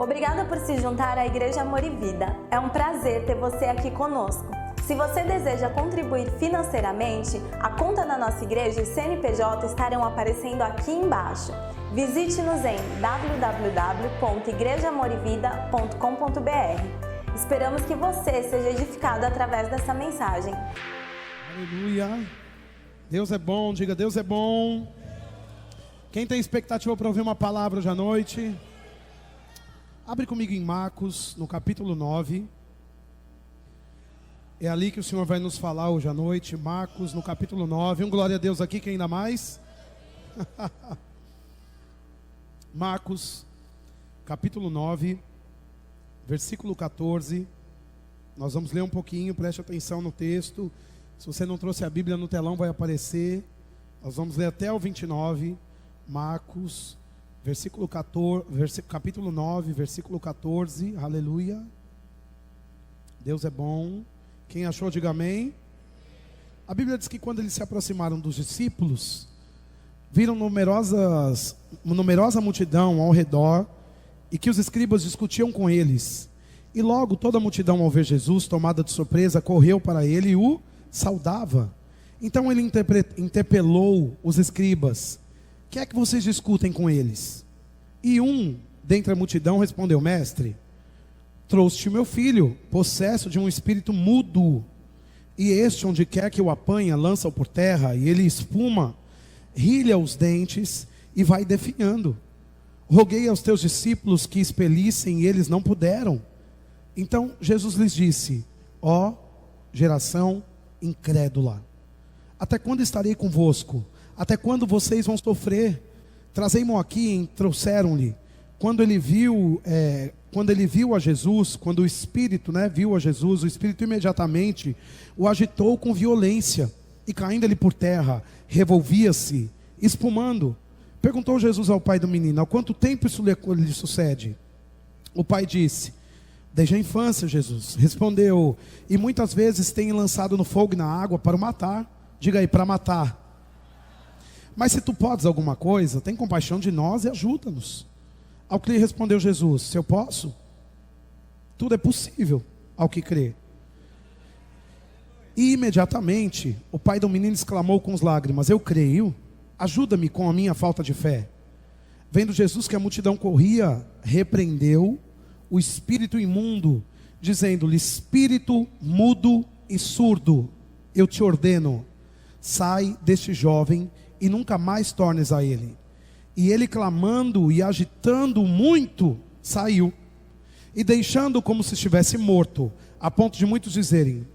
Obrigada por se juntar à Igreja Amor e Vida. É um prazer ter você aqui conosco. Se você deseja contribuir financeiramente, a conta da nossa igreja e CNPJ estarão aparecendo aqui embaixo. Visite-nos em www.igrejaamorevida.com.br. Esperamos que você seja edificado através dessa mensagem. Aleluia. Deus é bom, diga Deus é bom. Quem tem expectativa para ouvir uma palavra hoje à noite? Abre comigo em Marcos, no capítulo 9. É ali que o Senhor vai nos falar hoje à noite. Marcos, no capítulo 9. Glória a Deus aqui, quem ainda mais? Marcos, capítulo 9, versículo 14. Nós vamos ler um pouquinho, preste atenção no texto. Se você não trouxe a Bíblia no telão, vai aparecer. Nós vamos ler até o 29. Marcos, versículo 14, capítulo 9, versículo 14. Aleluia. Deus é bom. Quem achou, diga amém. A Bíblia diz que quando eles se aproximaram dos discípulos, viram numerosa multidão ao redor, e que os escribas discutiam com eles. E logo toda a multidão, ao ver Jesus, tomada de surpresa, correu para ele e o saudava. Então ele interpelou os escribas: que é que vocês discutem com eles? E um dentre a multidão respondeu: mestre, trouxe meu filho, possesso de um espírito mudo, e este, onde quer que o apanha, lança-o por terra, e ele espuma, rilha os dentes e vai definhando. Roguei aos teus discípulos que expelissem, e eles não puderam. Então Jesus lhes disse: ó geração incrédula, até quando estarei convosco? Até quando vocês vão sofrer? Trazei-mo aqui. Trouxeram-lhe. Quando ele viu a Jesus, quando o Espírito viu a Jesus, o Espírito imediatamente o agitou com violência, e caindo-lhe por terra, revolvia-se, espumando. Perguntou Jesus ao pai do menino: há quanto tempo isso lhe sucede? O pai disse: desde a infância, Jesus. Respondeu: e muitas vezes tem lançado no fogo e na água para o matar. Diga aí, para matar. Mas se tu podes alguma coisa, tem compaixão de nós e ajuda-nos. Ao que lhe respondeu Jesus: se eu posso, tudo é possível ao que crê. E imediatamente o pai do menino exclamou com as lágrimas: eu creio, ajuda-me com a minha falta de fé. Vendo Jesus que a multidão corria, repreendeu o espírito imundo, dizendo-lhe: espírito mudo e surdo, eu te ordeno, sai deste jovem e nunca mais tornes a ele. E ele, clamando e agitando muito, saiu, e deixando como se estivesse morto, a ponto de muitos dizerem: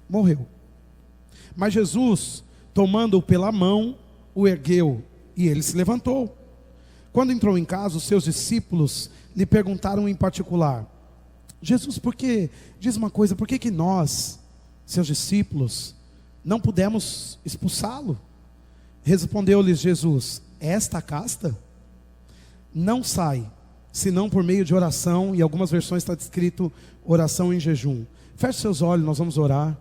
morreu. Mas Jesus, tomando-o pela mão, o ergueu, e ele se levantou. Quando entrou em casa, os seus discípulos lhe perguntaram em particular: Jesus, diz uma coisa, por que nós, seus discípulos, não pudemos expulsá-lo? Respondeu-lhes Jesus: esta casta não sai, senão por meio de oração, e em algumas versões está escrito oração em jejum. Feche seus olhos, nós vamos orar.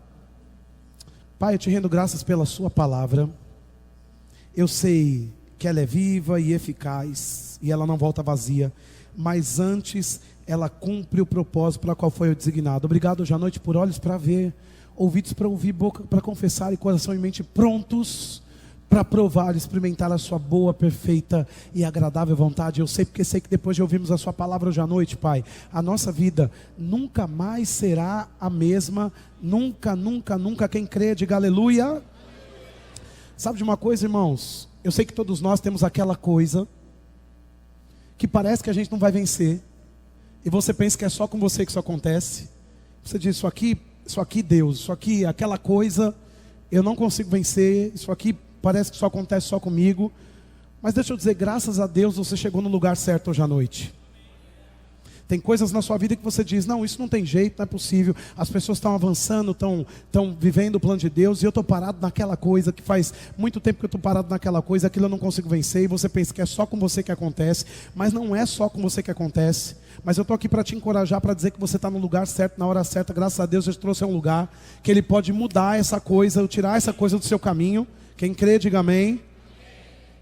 Pai, eu te rendo graças pela sua palavra. Eu sei que ela é viva e eficaz, e ela não volta vazia, mas antes ela cumpre o propósito para qual foi designado. Obrigado hoje à noite por olhos para ver, ouvidos para ouvir, boca para confessar e coração e mente prontos para provar, experimentar a sua boa, perfeita e agradável vontade. Eu sei, porque sei que depois de ouvirmos a sua palavra hoje à noite, Pai, a nossa vida nunca mais será a mesma. Nunca, nunca, nunca. Quem crê, diga aleluia. Sabe de uma coisa, irmãos? Eu sei que todos nós temos aquela coisa que parece que a gente não vai vencer, e você pensa que é só com você que isso acontece. Você diz: isso aqui Deus, isso aqui, aquela coisa, eu não consigo vencer, isso aqui parece que só acontece só comigo. Mas deixa eu dizer, graças a Deus você chegou no lugar certo hoje à noite. Tem coisas na sua vida que você diz: não, isso não tem jeito, não é possível. As pessoas estão avançando, estão vivendo o plano de Deus, e eu estou parado naquela coisa, que faz muito tempo que eu estou parado naquela coisa, aquilo eu não consigo vencer. E você pensa que é só com você que acontece, mas não é só com você que acontece. Mas eu estou aqui para te encorajar, para dizer que você está no lugar certo, na hora certa. Graças a Deus Deus te trouxe a um lugar que Ele pode mudar essa coisa, tirar essa coisa do seu caminho. Quem crê, diga amém.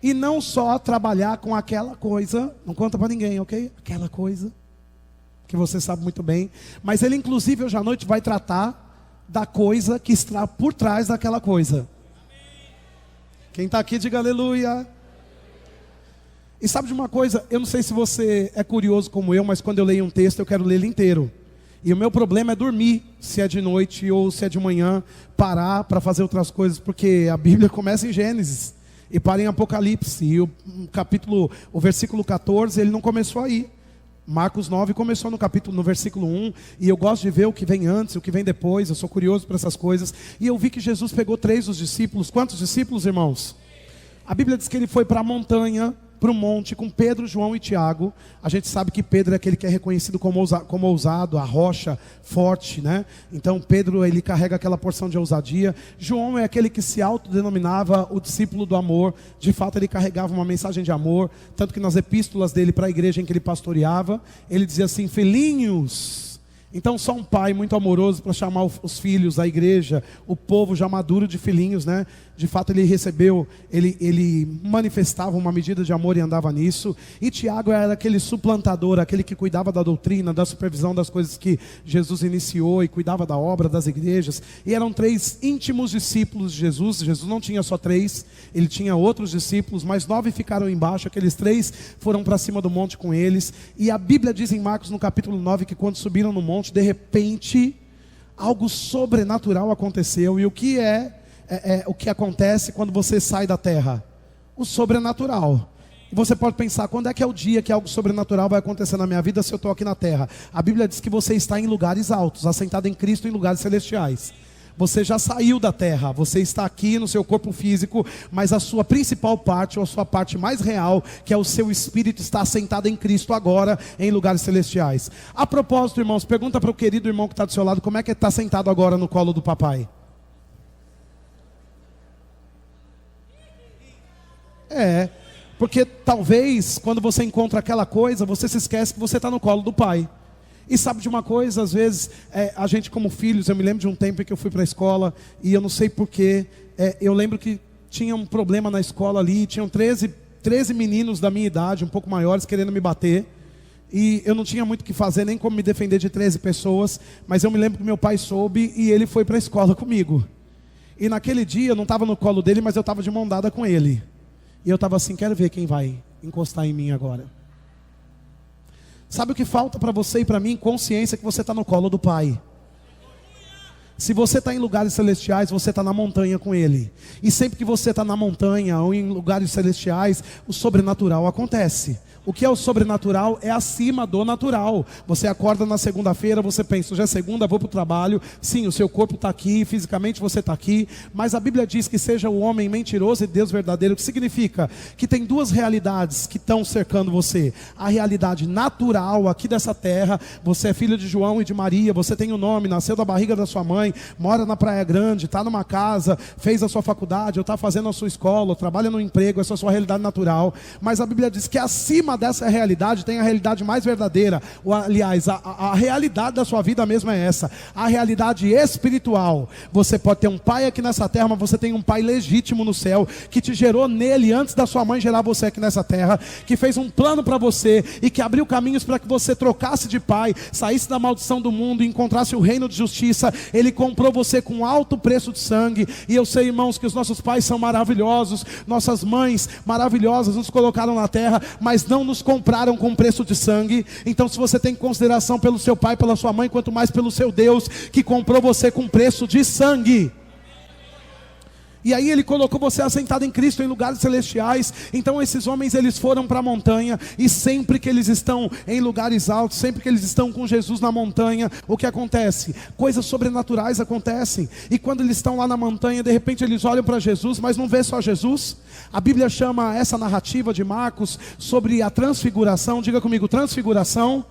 E não só trabalhar com aquela coisa, não conta para ninguém, ok? Aquela coisa. que você sabe muito bem. Mas ele, inclusive, hoje à noite vai tratar da coisa que está por trás daquela coisa. Quem está aqui, diga aleluia. E sabe de uma coisa? Eu não sei se você é curioso como eu, mas quando eu leio um texto, eu quero ler ele inteiro. E o meu problema é dormir, se é de noite ou se é de manhã, parar para fazer outras coisas, porque a Bíblia começa em Gênesis e para em Apocalipse. E o versículo 14, ele não começou aí. Marcos 9 começou no versículo 1, e eu gosto de ver o que vem antes, o que vem depois, eu sou curioso para essas coisas. E eu vi que Jesus pegou 3 dos discípulos. Quantos discípulos, irmãos? A Bíblia diz que ele foi para a montanha, para o monte, com Pedro, João e Tiago. A gente sabe que Pedro é aquele que é reconhecido como ousado, a rocha forte, né? Então Pedro, ele carrega aquela porção de ousadia. João é aquele que se autodenominava o discípulo do amor. De fato, ele carregava uma mensagem de amor, tanto que nas epístolas dele para a igreja em que ele pastoreava, ele dizia assim: filhinhos. Então só um pai muito amoroso para chamar os filhos, a igreja, o povo já maduro de filhinhos, né? De fato ele recebeu, ele manifestava uma medida de amor e andava nisso. E Tiago era aquele suplantador, aquele que cuidava da doutrina, da supervisão das coisas que Jesus iniciou e cuidava da obra das igrejas. E eram 3 íntimos discípulos de Jesus. Jesus não tinha só 3, ele tinha outros discípulos, mas 9 ficaram embaixo. Aqueles 3 foram para cima do monte com eles. E a Bíblia diz em Marcos no capítulo 9 que quando subiram no monte, de repente algo sobrenatural aconteceu. E o que o que acontece quando você sai da terra? O sobrenatural. E você pode pensar, quando é que é o dia que algo sobrenatural vai acontecer na minha vida se eu estou aqui na terra? A Bíblia diz que você está em lugares altos, assentado em Cristo em lugares celestiais. Você já saiu da terra, você está aqui no seu corpo físico, mas a sua principal parte, ou a sua parte mais real, que é o seu espírito, está assentado em Cristo agora, em lugares celestiais. A propósito, irmãos, pergunta para o querido irmão que está do seu lado, como é que ele está sentado agora no colo do papai? Porque talvez, quando você encontra aquela coisa, você se esquece que você está no colo do pai. E sabe de uma coisa, às vezes, a gente como filhos, eu me lembro de um tempo em que eu fui para a escola, e eu não sei porquê, eu lembro que tinha um problema na escola ali, tinham 13 meninos da minha idade, um pouco maiores, querendo me bater, e eu não tinha muito o que fazer, nem como me defender de 13 pessoas, mas eu me lembro que meu pai soube, e ele foi para a escola comigo. E naquele dia, eu não estava no colo dele, mas eu estava de mão dada com ele. E eu estava assim, quero ver quem vai encostar em mim agora. Sabe o que falta para você e para mim? Consciência que você está no colo do Pai. Se você está em lugares celestiais, você está na montanha com Ele. E sempre que você está na montanha ou em lugares celestiais, o sobrenatural acontece. O que é o sobrenatural é acima do natural. Você acorda na segunda-feira, você pensa, hoje é segunda, vou para o trabalho. Sim, o seu corpo está aqui, fisicamente você está aqui. Mas a Bíblia diz que seja o homem mentiroso e Deus verdadeiro. O que significa? Que tem 2 realidades que estão cercando você. A realidade natural aqui dessa terra. Você é filho de João e de Maria, você tem o nome, nasceu da barriga da sua mãe, mora na Praia Grande, está numa casa, fez a sua faculdade, ou está fazendo a sua escola, ou trabalha no emprego, essa é a sua realidade natural. Mas a Bíblia diz que acima dessa realidade tem a realidade mais verdadeira, ou, aliás, a realidade da sua vida mesmo é essa, a realidade espiritual. Você pode ter um pai aqui nessa terra, mas você tem um pai legítimo no céu, que te gerou nele antes da sua mãe gerar você aqui nessa terra, que fez um plano para você, e que abriu caminhos para que você trocasse de pai, saísse da maldição do mundo e encontrasse o reino de justiça. Ele comprou você com alto preço de sangue. E eu sei, irmãos, que os nossos pais são maravilhosos, nossas mães maravilhosas nos colocaram na terra, mas não nos compraram com preço de sangue. Então, se você tem consideração pelo seu pai, pela sua mãe, quanto mais pelo seu Deus, que comprou você com preço de sangue. E aí ele colocou você assentado em Cristo em lugares celestiais. Então esses homens, eles foram para a montanha. E sempre que eles estão em lugares altos, sempre que eles estão com Jesus na montanha, o que acontece? Coisas sobrenaturais acontecem. E quando eles estão lá na montanha, de repente eles olham para Jesus, mas não vê só Jesus. A Bíblia chama essa narrativa de Marcos sobre a transfiguração. Diga comigo, transfiguração.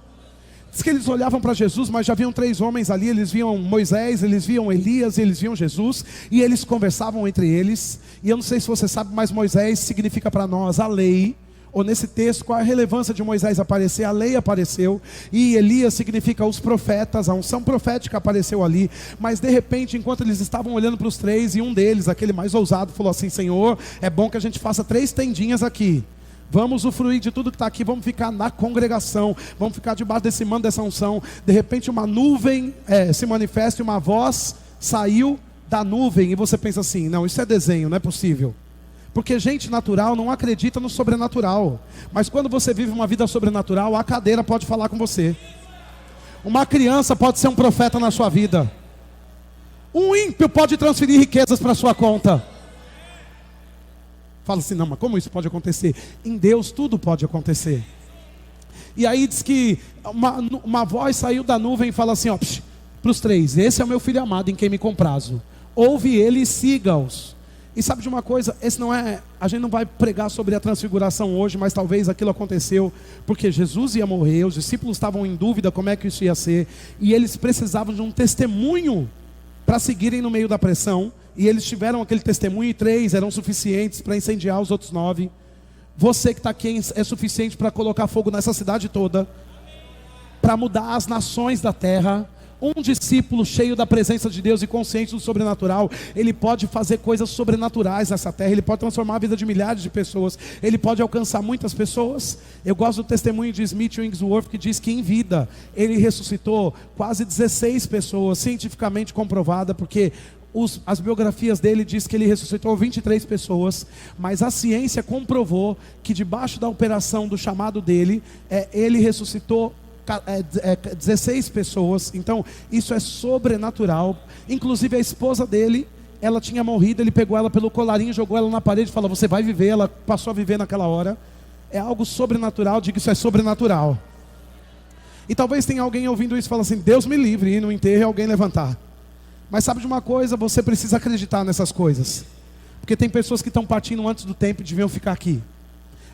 Diz que eles olhavam para Jesus, mas já viam 3 homens ali. Eles viam Moisés, eles viam Elias, eles viam Jesus. E eles conversavam entre eles. E eu não sei se você sabe, mas Moisés significa para nós a lei. Ou nesse texto, qual é a relevância de Moisés aparecer? A lei apareceu. E Elias significa os profetas, a unção profética apareceu ali. Mas de repente, enquanto eles estavam olhando para os 3, e um deles, aquele mais ousado, falou assim: Senhor, é bom que a gente faça 3 tendinhas aqui. Vamos usufruir de tudo que está aqui, vamos ficar na congregação, vamos ficar debaixo desse manto, dessa unção. De repente uma nuvem se manifesta e uma voz saiu da nuvem, e você pensa assim, não, isso é desenho, não é possível. Porque gente natural não acredita no sobrenatural. Mas quando você vive uma vida sobrenatural, a cadeira pode falar com você. Uma criança pode ser um profeta na sua vida. Um ímpio pode transferir riquezas para a sua conta. Fala assim, não, mas como isso pode acontecer? Em Deus tudo pode acontecer. E aí diz que uma voz saiu da nuvem e fala assim, ó, para os três, esse é o meu filho amado em quem me comprazo. Ouve ele e siga-os. E sabe de uma coisa, a gente não vai pregar sobre a transfiguração hoje, mas talvez aquilo aconteceu porque Jesus ia morrer, os discípulos estavam em dúvida como é que isso ia ser, e eles precisavam de um testemunho para seguirem no meio da pressão, e eles tiveram aquele testemunho, e 3 eram suficientes para incendiar os outros 9. Você que está aqui é suficiente para colocar fogo nessa cidade toda, para mudar as nações da terra. Um discípulo cheio da presença de Deus e consciente do sobrenatural, ele pode fazer coisas sobrenaturais nessa terra, ele pode transformar a vida de milhares de pessoas, ele pode alcançar muitas pessoas. Eu gosto do testemunho de Smith Wigglesworth, que diz que em vida ele ressuscitou quase 16 pessoas, cientificamente comprovada, porque as biografias dele diz que ele ressuscitou 23 pessoas, mas a ciência comprovou que debaixo da operação do chamado dele, ele ressuscitou 16 pessoas. Então isso é sobrenatural. Inclusive a esposa dele, ela tinha morrido, ele pegou ela pelo colarinho, jogou ela na parede e falou, você vai viver. Ela passou a viver naquela hora. É algo sobrenatural, diga, isso é sobrenatural. E talvez tenha alguém ouvindo isso e fala assim, Deus me livre, e no enterro alguém levantar. Mas sabe de uma coisa, você precisa acreditar nessas coisas, porque tem pessoas que estão partindo antes do tempo e deviam ficar aqui.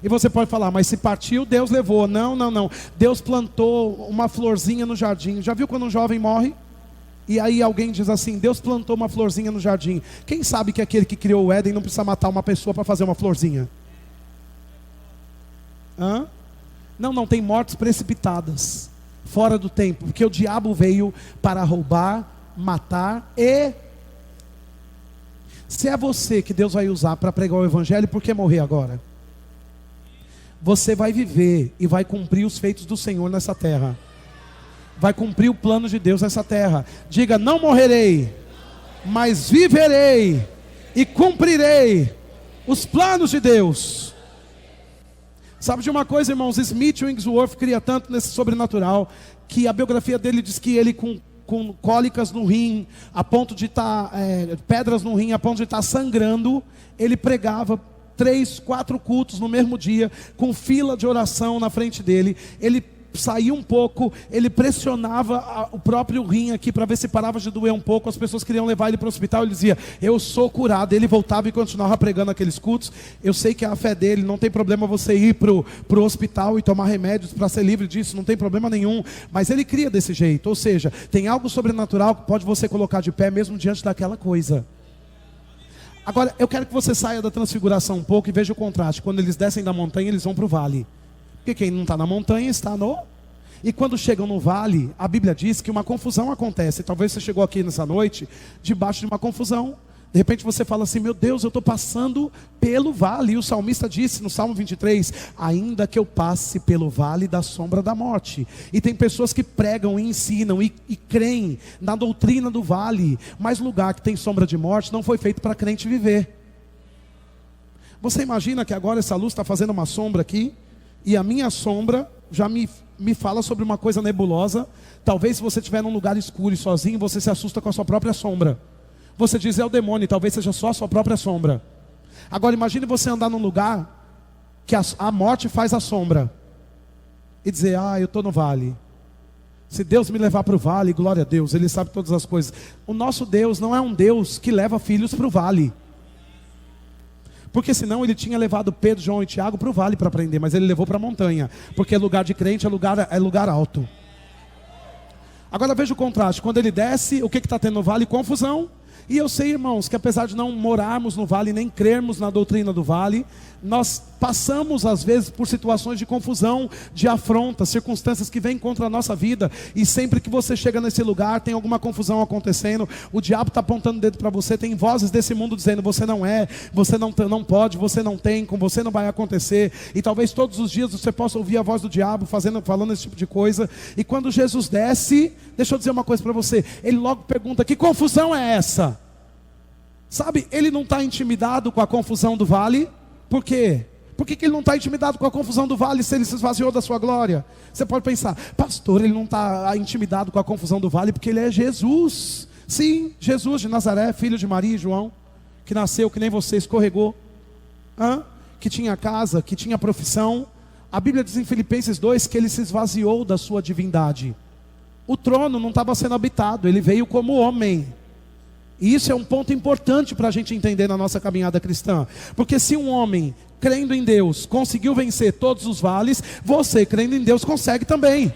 E você pode falar, mas se partiu, Deus levou. Não. Deus plantou uma florzinha no jardim. Já viu quando um jovem morre? E aí alguém diz assim, Deus plantou uma florzinha no jardim. Quem sabe que aquele que criou o Éden não precisa matar uma pessoa para fazer uma florzinha? Hã? Não, tem mortes precipitadas, fora do tempo. Porque o diabo veio para roubar, matar e... Se é você que Deus vai usar para pregar o evangelho, por que morrer agora? Você vai viver e vai cumprir os feitos do Senhor nessa terra. Vai cumprir o plano de Deus nessa terra. Diga, não morrerei, mas viverei e cumprirei os planos de Deus. Sabe de uma coisa, irmãos? Smith Wigglesworth cria tanto nesse sobrenatural, que a biografia dele diz que ele com cólicas no rim, a ponto de estar, pedras no rim, a ponto de estar sangrando, ele pregava 3, 4 cultos no mesmo dia, com fila de oração na frente dele. Ele saía um pouco, ele pressionava o próprio rim aqui para ver se parava de doer um pouco. As pessoas queriam levar ele para o hospital, ele dizia, eu sou curado. Ele voltava e continuava pregando aqueles cultos. Eu sei que é a fé dele, não tem problema você ir para o hospital e tomar remédios para ser livre disso, não tem problema nenhum. Mas ele cria desse jeito, ou seja, tem algo sobrenatural que pode você colocar de pé mesmo diante daquela coisa. Agora, eu quero que você saia da transfiguração um pouco e veja o contraste. Quando eles descem da montanha, eles vão para o vale. Porque quem não está na montanha está no... E quando chegam no vale, a Bíblia diz que uma confusão acontece. Talvez você chegou aqui nessa noite debaixo de uma confusão. De repente você fala assim, meu Deus, eu estou passando pelo vale. E o salmista disse no Salmo 23, ainda que eu passe pelo vale da sombra da morte. E tem pessoas que pregam e ensinam e creem na doutrina do vale. Mas lugar que tem sombra de morte não foi feito para crente viver. Você imagina que agora essa luz está fazendo uma sombra aqui, e a minha sombra já me fala sobre uma coisa nebulosa. Talvez se você estiver num lugar escuro e sozinho, você se assusta com a sua própria sombra. Você diz, é o demônio, talvez seja só a sua própria sombra. Agora imagine você andar num lugar que a morte faz a sombra, e dizer, eu estou no vale. Se Deus me levar para o vale, glória a Deus, Ele sabe todas as coisas. O nosso Deus não é um Deus que leva filhos para o vale. Porque senão Ele tinha levado Pedro, João e Tiago para o vale para aprender, mas Ele levou para a montanha. Porque lugar de crente é lugar alto. Agora veja o contraste, quando ele desce, o que está tendo no vale? Confusão. E eu sei, irmãos, que apesar de não morarmos no vale, nem crermos na doutrina do vale, nós passamos às vezes por situações de confusão, de afronta, circunstâncias que vêm contra a nossa vida. E sempre que você chega nesse lugar, tem alguma confusão acontecendo, o diabo está apontando o dedo para você, tem vozes desse mundo dizendo: você não é, você não pode, você não tem, com você não vai acontecer. E talvez todos os dias você possa ouvir a voz do diabo falando esse tipo de coisa. E quando Jesus desce, deixa eu dizer uma coisa para você, ele logo pergunta: que confusão é essa? Sabe, ele não está intimidado com a confusão do vale. Por quê? Por que ele não está intimidado com a confusão do vale se ele se esvaziou da sua glória? Você pode pensar: pastor, ele não está intimidado com a confusão do vale porque ele é Jesus. Sim, Jesus de Nazaré, filho de Maria e João, que nasceu que nem você, escorregou, que tinha casa, que tinha profissão. A Bíblia diz em Filipenses 2 que ele se esvaziou da sua divindade. O trono não estava sendo habitado, ele veio como homem. E isso é um ponto importante para a gente entender na nossa caminhada cristã. Porque se um homem, crendo em Deus, conseguiu vencer todos os vales, você, crendo em Deus, consegue também.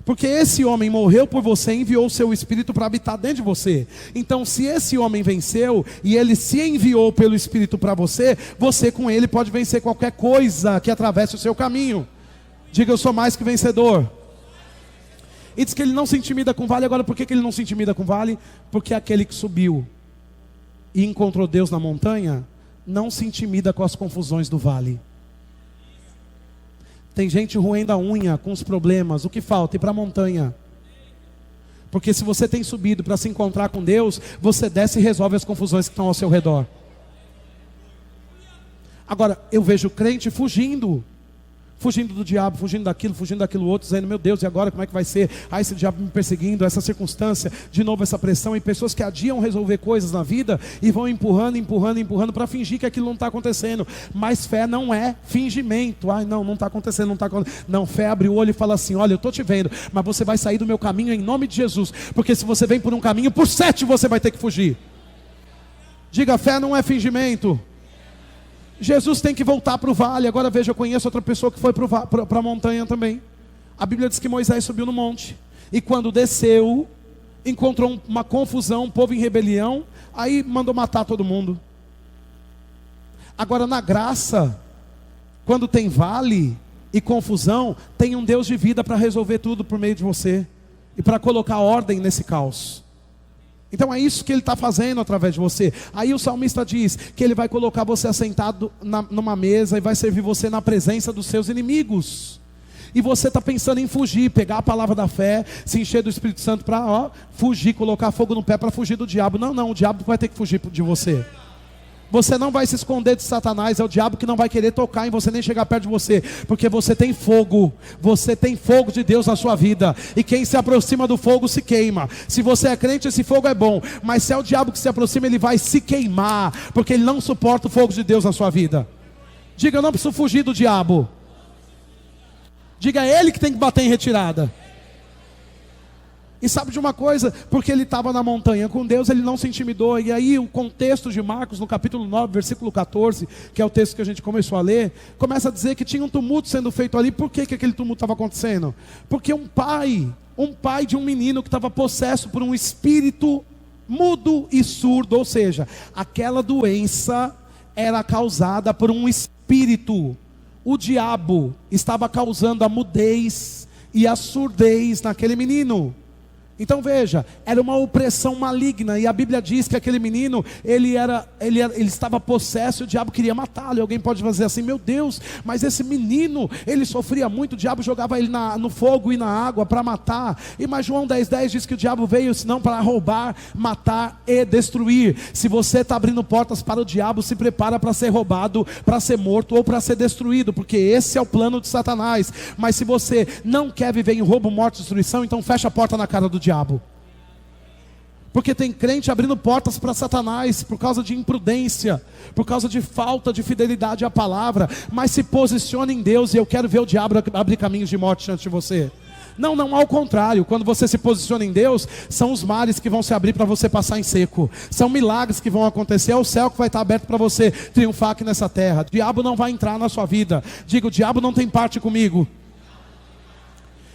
Porque esse homem morreu por você e enviou o seu Espírito para habitar dentro de você. Então, se esse homem venceu e ele se enviou pelo Espírito para você, você com ele pode vencer qualquer coisa que atravesse o seu caminho. Diga: eu sou mais que vencedor. E diz que ele não se intimida com o vale. Agora, por que ele não se intimida com o vale? Porque aquele que subiu e encontrou Deus na montanha não se intimida com as confusões do vale. Tem gente roendo a unha com os problemas. O que falta? Ir para a montanha. Porque se você tem subido para se encontrar com Deus, você desce e resolve as confusões que estão ao seu redor. Agora, eu vejo crente fugindo do diabo, fugindo daquilo outro, dizendo: meu Deus, e agora como é que vai ser? Esse diabo me perseguindo, essa circunstância, de novo essa pressão. E pessoas que adiam resolver coisas na vida e vão empurrando para fingir que aquilo não está acontecendo. Mas fé não é fingimento. Não está acontecendo, não está acontecendo. Não, fé abre o olho e fala assim: olha, eu estou te vendo, mas você vai sair do meu caminho em nome de Jesus. Porque se você vem por um caminho, por 7 você vai ter que fugir. Diga: fé não é fingimento. Jesus tem que voltar para o vale. Agora veja, eu conheço outra pessoa que foi para a montanha também. A Bíblia diz que Moisés subiu no monte. E quando desceu, encontrou uma confusão, um povo em rebelião. Aí mandou matar todo mundo. Agora na graça, quando tem vale e confusão, tem um Deus de vida para resolver tudo por meio de você. E para colocar ordem nesse caos. Então é isso que ele está fazendo através de você. Aí o salmista diz que ele vai colocar você assentado numa mesa e vai servir você na presença dos seus inimigos. E você está pensando em fugir, pegar a palavra da fé, se encher do Espírito Santo para fugir, colocar fogo no pé para fugir do diabo. Não, o diabo vai ter que fugir de você. Você não vai se esconder de Satanás. É o diabo que não vai querer tocar em você, nem chegar perto de você. Porque você tem fogo. Você tem fogo de Deus na sua vida. E quem se aproxima do fogo se queima. Se você é crente, esse fogo é bom. Mas se é o diabo que se aproxima, ele vai se queimar. Porque ele não suporta o fogo de Deus na sua vida. Diga: eu não preciso fugir do diabo. Diga: é ele que tem que bater em retirada. E sabe de uma coisa? Porque ele estava na montanha com Deus, ele não se intimidou. E aí o contexto de Marcos, no capítulo 9, versículo 14, que é o texto que a gente começou a ler, começa a dizer que tinha um tumulto sendo feito ali. Por que aquele tumulto estava acontecendo? Porque um pai de um menino que estava possesso por um espírito mudo e surdo. Ou seja, aquela doença era causada por um espírito. O diabo estava causando a mudez e a surdez naquele menino. Então veja, era uma opressão maligna. E a Bíblia diz que aquele menino, ele estava possesso e o diabo queria matá-lo. E alguém pode dizer assim: meu Deus, mas esse menino, ele sofria muito. O diabo jogava ele no fogo e na água para matar. E mas João 10,10 diz que o diabo veio senão para roubar, matar e destruir. Se você está abrindo portas para o diabo, se prepara para ser roubado, para ser morto ou para ser destruído. Porque esse é o plano de Satanás. Mas se você não quer viver em roubo, morte e destruição, então fecha a porta na cara do diabo. Porque tem crente abrindo portas para Satanás por causa de imprudência, por causa de falta de fidelidade à palavra. Mas se posiciona em Deus. E eu quero ver o diabo abrir caminhos de morte diante de você. Não, ao contrário. Quando você se posiciona em Deus, são os mares que vão se abrir para você passar em seco. São milagres que vão acontecer. É o céu que vai estar aberto para você triunfar aqui nessa terra. O diabo não vai entrar na sua vida. Diga: o diabo não tem parte comigo.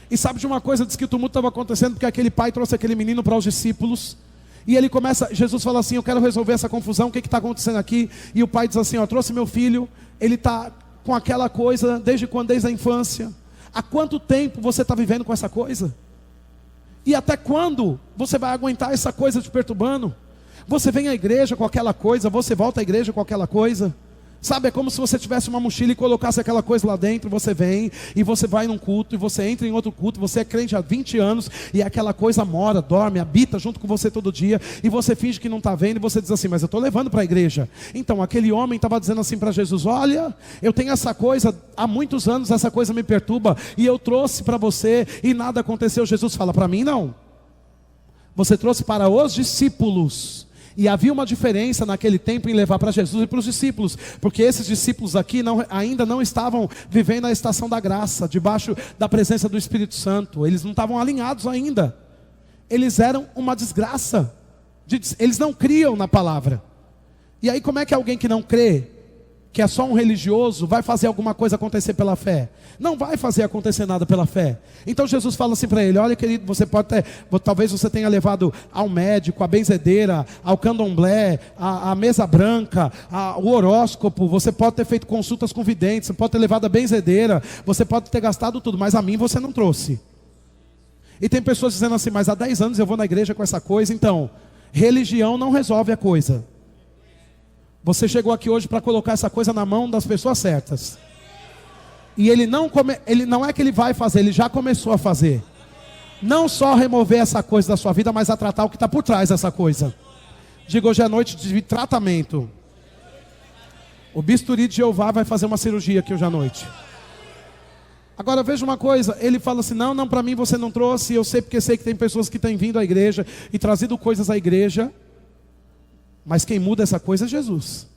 E sabe de uma coisa? Diz que o tumulto estava acontecendo porque aquele pai trouxe aquele menino para os discípulos. E ele começa, Jesus fala assim, eu quero resolver essa confusão, o que está acontecendo aqui? E o pai diz assim, ó, trouxe meu filho, ele está com aquela coisa, desde quando? Desde a infância. Há quanto tempo você está vivendo com essa coisa? E até quando você vai aguentar essa coisa te perturbando? Você vem à igreja com aquela coisa, você volta à igreja com aquela coisa. Sabe, é como se você tivesse uma mochila e colocasse aquela coisa lá dentro. Você vem e você vai num culto e você entra em outro culto. Você é crente há 20 anos e aquela coisa mora, dorme, habita junto com você todo dia. E você finge que não está vendo e você diz assim, mas eu estou levando para a igreja. Então aquele homem estava dizendo assim para Jesus, olha, eu tenho essa coisa, há muitos anos essa coisa me perturba. E eu trouxe para você e nada aconteceu. Jesus fala, para mim não. Você trouxe para os discípulos. E havia uma diferença naquele tempo em levar para Jesus e para os discípulos, porque esses discípulos aqui ainda não estavam vivendo a estação da graça, debaixo da presença do Espírito Santo. Eles não estavam alinhados ainda. Eles eram uma desgraça. Eles não criam na palavra. E aí como é que alguém que não crê, que é só um religioso, vai fazer alguma coisa acontecer pela fé? Não vai fazer acontecer nada pela fé. Então Jesus fala assim para ele, olha querido, você pode ter, talvez você tenha levado ao médico, a benzedeira, ao candomblé, a mesa branca, o horóscopo, você pode ter feito consultas com videntes, você pode ter levado a benzedeira, você pode ter gastado tudo, mas a mim você não trouxe. E tem pessoas dizendo assim, mas há 10 anos eu vou na igreja com essa coisa. Então, religião não resolve a coisa. Você chegou aqui hoje para colocar essa coisa na mão das pessoas certas. E ele não é que ele vai fazer, ele já começou a fazer. Não só remover essa coisa da sua vida, mas a tratar o que está por trás dessa coisa. Diga, hoje é noite de tratamento. O bisturi de Jeová vai fazer uma cirurgia aqui hoje à noite. Agora veja uma coisa, ele fala assim, não, para mim você não trouxe. Eu sei porque sei que tem pessoas que têm vindo à igreja e trazido coisas à igreja. Mas quem muda essa coisa é Jesus.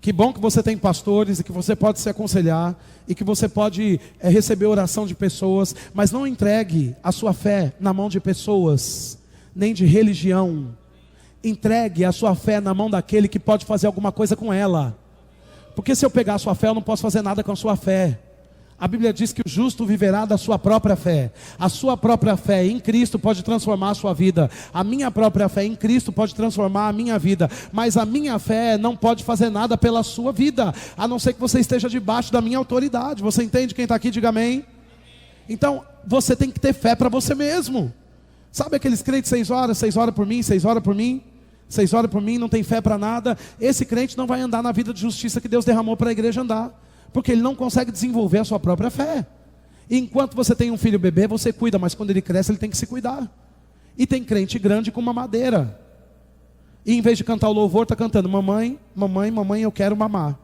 Que bom que você tem pastores e que você pode se aconselhar e que você pode receber oração de pessoas, mas não entregue a sua fé na mão de pessoas, nem de religião. Entregue a sua fé na mão daquele que pode fazer alguma coisa com ela. Porque se eu pegar a sua fé, eu não posso fazer nada com a sua fé. A Bíblia diz que o justo viverá da sua própria fé. A sua própria fé em Cristo pode transformar a sua vida. A minha própria fé em Cristo pode transformar a minha vida. Mas a minha fé não pode fazer nada pela sua vida, a não ser que você esteja debaixo da minha autoridade. Você entende? Quem está aqui, diga amém. Então, você tem que ter fé para você mesmo. Sabe aqueles crentes 6 horas por mim, 6 horas por mim? 6 horas por mim, não tem fé para nada. Esse crente não vai andar na vida de justiça que Deus derramou para a igreja andar. Porque ele não consegue desenvolver a sua própria fé. E enquanto você tem um filho bebê, você cuida, mas quando ele cresce, ele tem que se cuidar. E tem crente grande com mamadeira. E em vez de cantar o louvor, está cantando, mamãe, mamãe, mamãe, eu quero mamar.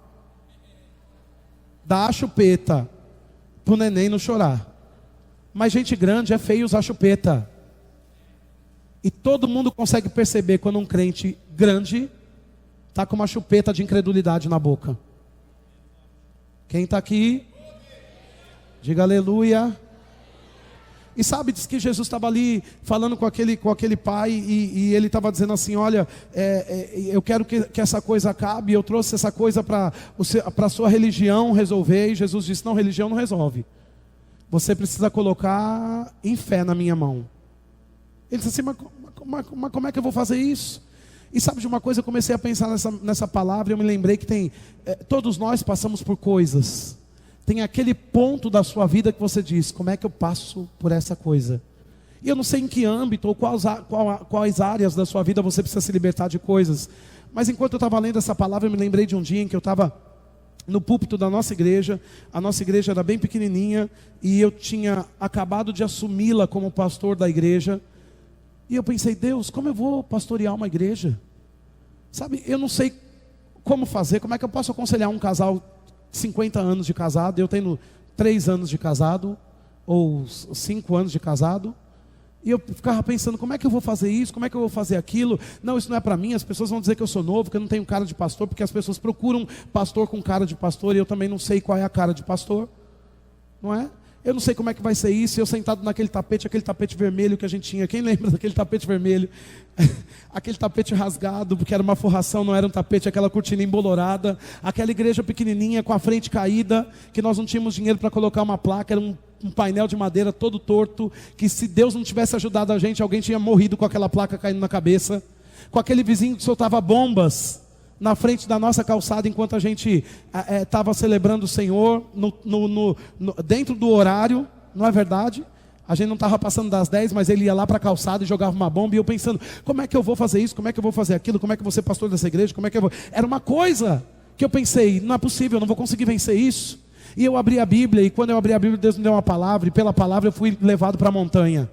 Dá a chupeta para o neném não chorar. Mas gente grande é feio usar chupeta. E todo mundo consegue perceber quando um crente grande está com uma chupeta de incredulidade na boca. Quem está aqui? Diga aleluia. E sabe, diz que Jesus estava ali falando com aquele pai e ele estava dizendo assim, olha, eu quero que essa coisa acabe. Eu trouxe essa coisa para a sua religião resolver. E Jesus disse, não, religião não resolve. Você precisa colocar em fé na minha mão. Ele disse assim, mas como é que eu vou fazer isso? E sabe de uma coisa, eu comecei a pensar nessa palavra, eu me lembrei que todos nós passamos por coisas. Tem aquele ponto da sua vida que você diz, como é que eu passo por essa coisa? E eu não sei em que âmbito ou quais áreas da sua vida você precisa se libertar de coisas. Mas enquanto eu estava lendo essa palavra, eu me lembrei de um dia em que eu estava no púlpito da nossa igreja. A nossa igreja era bem pequenininha e eu tinha acabado de assumi-la como pastor da igreja. E eu pensei, Deus, como eu vou pastorear uma igreja? Sabe, eu não sei como fazer, como é que eu posso aconselhar um casal de 50 anos de casado, eu tenho 3 anos de casado, ou 5 anos de casado, e eu ficava pensando, como é que eu vou fazer isso, como é que eu vou fazer aquilo? Não, isso não é para mim, as pessoas vão dizer que eu sou novo, que eu não tenho cara de pastor, porque as pessoas procuram pastor com cara de pastor, e eu também não sei qual é a cara de pastor, não é? Eu não sei como é que vai ser isso. Eu sentado naquele tapete, aquele tapete vermelho que a gente tinha. Quem lembra daquele tapete vermelho? Aquele tapete rasgado, porque era uma forração, não era um tapete, aquela cortina embolorada. Aquela igreja pequenininha, com a frente caída, que nós não tínhamos dinheiro para colocar uma placa. Era um painel de madeira todo torto, que se Deus não tivesse ajudado a gente, alguém tinha morrido com aquela placa caindo na cabeça. Com aquele vizinho que soltava bombas na frente da nossa calçada, enquanto a gente estava celebrando o Senhor, dentro do horário, não é verdade? A gente não estava passando das 10, mas ele ia lá para a calçada e jogava uma bomba, e eu pensando, como é que eu vou fazer isso, como é que eu vou fazer aquilo, como é que eu vou ser pastor dessa igreja, como é que eu vou... Era uma coisa que eu pensei, não é possível, eu não vou conseguir vencer isso. E eu abri a Bíblia, e quando eu abri a Bíblia, Deus me deu uma palavra, e pela palavra eu fui levado para a montanha.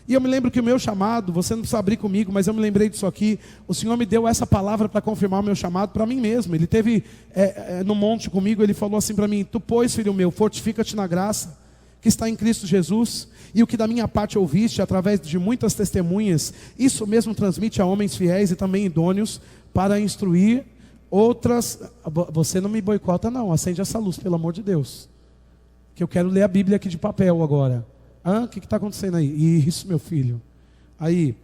E eu me lembro que o meu chamado, você não precisa abrir comigo, mas eu me lembrei disso aqui, o Senhor me deu essa palavra para confirmar o meu chamado para mim mesmo. Ele teve no monte comigo, ele falou assim para mim, tu pois, filho meu, fortifica-te na graça que está em Cristo Jesus, e o que da minha parte ouviste, através de muitas testemunhas, isso mesmo transmite a homens fiéis e também idôneos, para instruir outras... Você não me boicota não, acende essa luz, pelo amor de Deus, que eu quero ler a Bíblia aqui de papel agora. O que está acontecendo aí? Isso, meu filho. Aí,